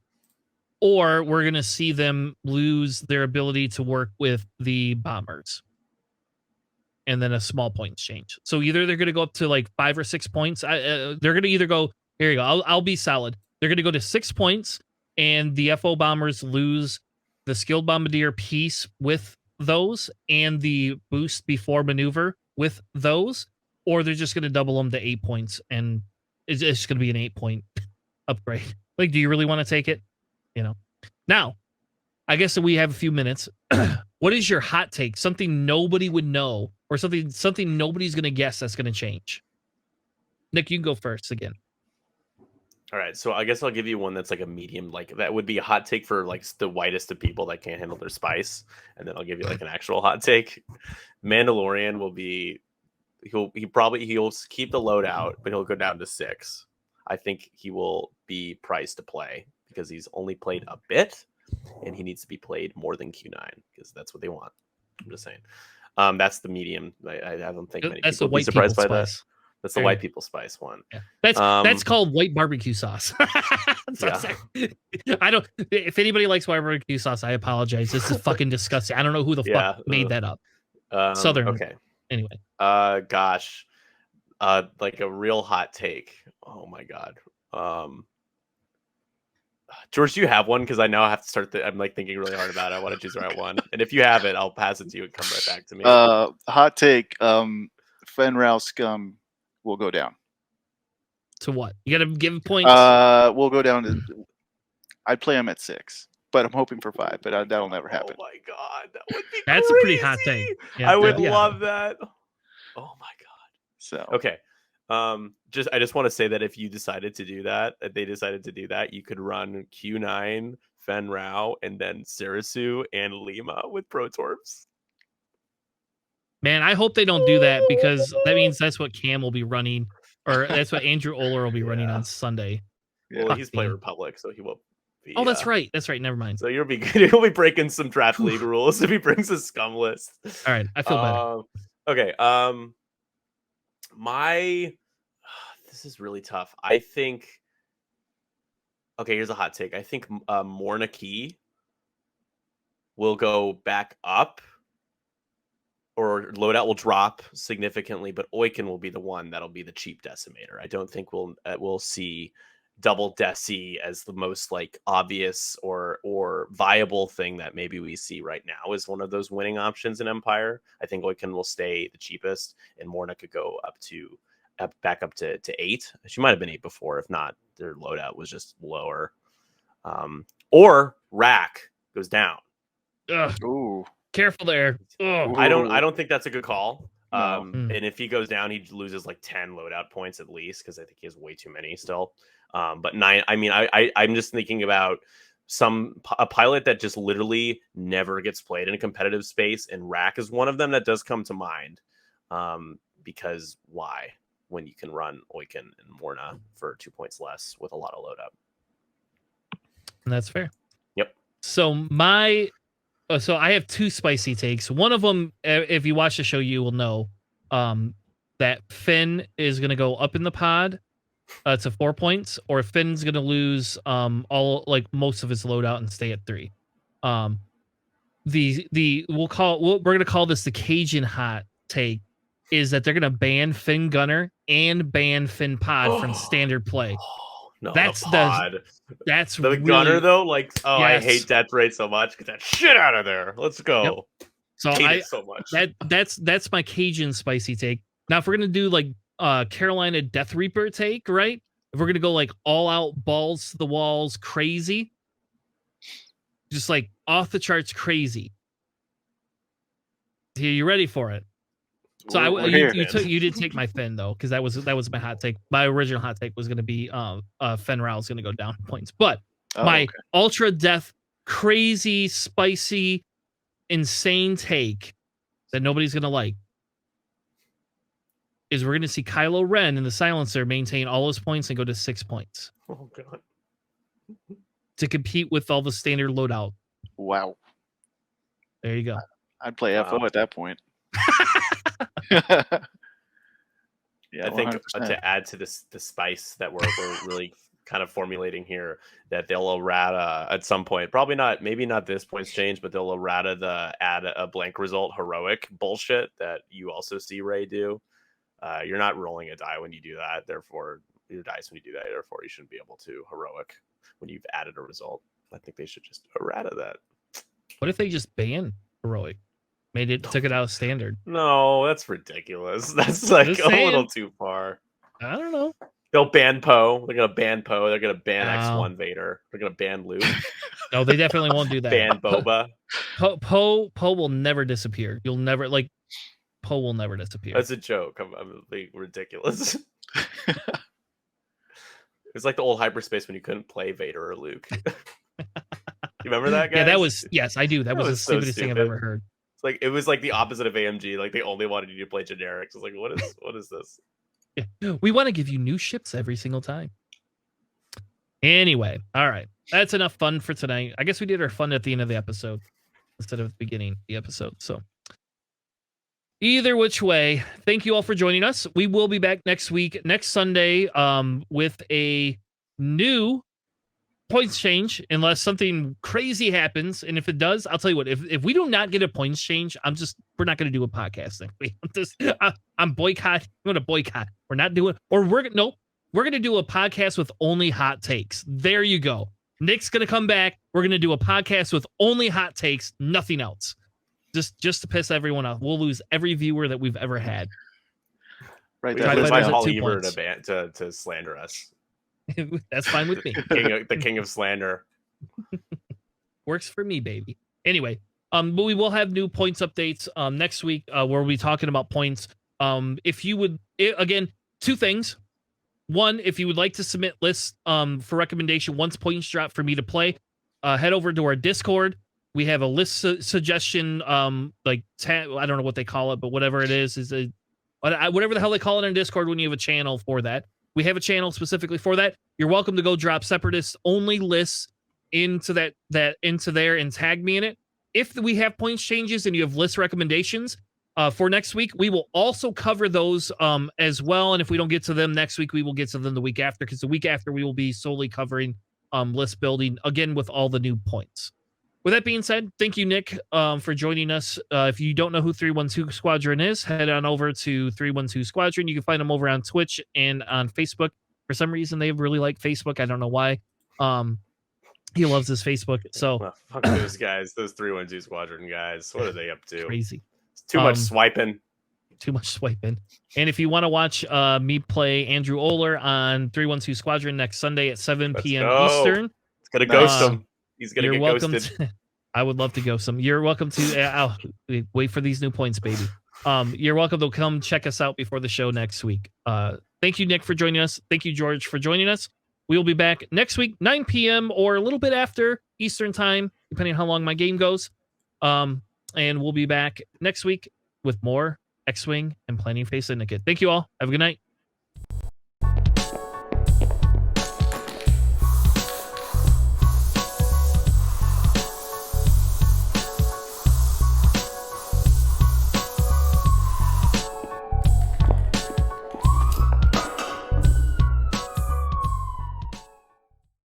or we're going to see them lose their ability to work with the bombers. And then a small points change. So either they're going to go up to like 5 or 6 points. They're going to either go, here you go, I'll be solid. They're going to go to 6 points, and the FO bombers lose the skilled bombardier piece with those and the boost before maneuver with those, or they're just going to double them to 8 points, and it's just going to be an 8-point upgrade. Like, do you really want to take it? You know. Now, I guess that we have a few minutes. What is your hot take? Something nobody would know, or something nobody's going to guess that's going to change. Nick, you can go first again. All right, so I guess I'll give you one that's like a medium, like that would be a hot take for like the whitest of people that can't handle their spice, and then I'll give you like an actual hot take. Mandalorian will be, he'll keep the loadout, but he'll go down to 6. I think he will be priced to play because he's only played a bit, and he needs to be played more than Q9 because that's what they want. I'm just saying. That's the medium. I don't think many people would be surprised by that. That's the white people spice one. Yeah. That's called white barbecue sauce. I don't. If anybody likes white barbecue sauce, I apologize. This is fucking disgusting. I don't know who the fuck made that up. Southern. Okay. Anyway. Gosh. Like a real hot take. Oh my god. George, do you have one? Because I now have to start. I'm like thinking really hard about it. I want to choose the right one. And if you have it, I'll pass it to you and come right back to me. Hot take. Fenrau scum will go down. To what? You got to give points. We'll go down to. I'd play him at 6, but I'm hoping for 5. But that'll never happen. Oh my god, that would be. That's crazy. A pretty hot take. Yeah, I would love that. Oh my god. So okay. I just want to say that if you decided to do that, they decided to do that, you could run Q9, Fenrau, and then Sirisu and Lima with Pro Torps. Man, I hope they don't do that because that means that's what Cam will be running, or that's what Andrew Oler will be running on Sunday. Well, he's playing Republic, so he won't be. Oh, that's right. That's right. Never mind. So you'll be breaking some draft league rules if he brings a scum list. All right, I feel better. Okay. This is really tough. I think. Okay, here's a hot take. I think Morna Key will go back up, or loadout will drop significantly, but Oiken will be the one that'll be the cheap decimator. I don't think we'll see double Deci as the most like obvious or viable thing that maybe we see right now is one of those winning options in Empire. I think Oiken will stay the cheapest, and Morna could go back up to 8. She might have been 8 before. If not, their loadout was just lower. Or Rack goes down. Ugh. Ooh. Careful there. Ugh. I don't think that's a good call. No. And if he goes down, he loses like 10 loadout points at least, because I think he has way too many still. But 9. I mean, I'm just thinking about a pilot that just literally never gets played in a competitive space, and Rack is one of them that does come to mind. Because why? When you can run Oiken and Morna for 2 points less with a lot of loadout. And that's fair. Yep. So so I have 2 spicy takes. One of them, if you watch the show, you will know that Finn is going to go up in the pod to 4 points, or Finn's going to lose most of his loadout and stay at 3. We're going to call this the Cajun hot take. Is that they're going to ban Finn Gunner and ban Finn Pod from standard play. No, that's the really, Gunner though. Like, yes. I hate Death Rate so much. Get that shit out of there. Let's go. Yep. So hate it so much. That's my Cajun spicy take. Now, if we're gonna do like Carolina Death Reaper take, right? If we're gonna go like all out balls to the walls, crazy, just like off the charts, crazy. Are you ready for it? So you did take my Finn though, because that was my hot take. My original hot take was going to be Fenrau is going to go down points, but ultra death, crazy, spicy, insane take that nobody's going to like is we're going to see Kylo Ren in the Silencer maintain all his points and go to 6 points. Oh god! To compete with all the standard loadout. Wow. There you go. I'd play FO at that point. Yeah, I think to add to the spice that we're really kind of formulating here, that they'll errata at some point, maybe not this points change, but they'll errata the add a blank result heroic bullshit that you also see Ray do. You're not rolling a die when you do that, therefore your dice when you do that, therefore you shouldn't be able to heroic when you've added a result. I think they should just errata that. What if they just ban heroic? Took it out of standard. No, that's ridiculous. That's like a little too far. I don't know. They'll ban Poe. They're gonna ban Poe. They're gonna ban X1 Vader. They're gonna ban Luke. No, they definitely won't do that. Ban Boba. Poe will never disappear. You'll never Poe will never disappear. That's a joke. I'm being ridiculous. It's like the old hyperspace when you couldn't play Vader or Luke. You remember that, guys? Yeah, that was I do. That was the stupidest thing I've ever heard. It was like the opposite of AMG. Like they only wanted you to play generics. It's like, what is this? Yeah. We want to give you new ships every single time. Anyway, all right. That's enough fun for tonight. I guess we did our fun at the end of the episode instead of the beginning of the episode. So Either which way, thank you all for joining us. We will be back next week, next Sunday, with a new points change, unless something crazy happens. And if it does, I'll tell you what, if we do not get a points change, we're not going to do a podcast thing. I'm boycott. I'm going to boycott. We're not doing, or we're going to do a podcast with only hot takes. There you go. Nick's going to come back. We're going to do a podcast with only hot takes, nothing else. Just to piss everyone off. We'll lose every viewer that we've ever had. Right. We That invite Tyler's at Paul 2 Eber points. to slander us. That's fine with me. The king of slander. Works for me, baby. Anyway, but we will have new points updates next week where we'll be talking about points. If you would, again, two things. One, if you would like to submit lists for recommendation once points drop for me to play, head over to our Discord. We have a list suggestion, I don't know what they call it, but whatever it is whatever the hell they call it in Discord when you have a channel for that. We have a channel specifically for that. You're welcome to go drop separatist only lists into into there and tag me in it. If we have points changes and you have list recommendations for next week, we will also cover those as well. And if we don't get to them next week, we will get to them the week after, because the week after we will be solely covering list building again with all the new points. With that being said, thank you, Nick, for joining us. If you don't know who 312 Squadron is, head on over to 312 Squadron. You can find them over on Twitch and on Facebook. For some reason, they really like Facebook. I don't know why. He loves his Facebook. So Well, fuck those guys, those 312 Squadron guys. What are they up to? crazy. It's too much swiping. Too much swiping. And if you want to watch me play Andrew Oler on 312 Squadron next Sunday at 7 p.m. Eastern. It's gonna ghost him. He's gonna You're get welcome ghosted. I would love to go some. You're welcome to wait for these new points, baby. You're welcome to come check us out before the show next week. Thank you, Nick, for joining us. Thank you, George, for joining us. We will be back next week, 9 p.m. or a little bit after Eastern time, depending on how long my game goes. And we'll be back next week with more X-Wing and Planning Phase Syndicate. Thank you all. Have a good night.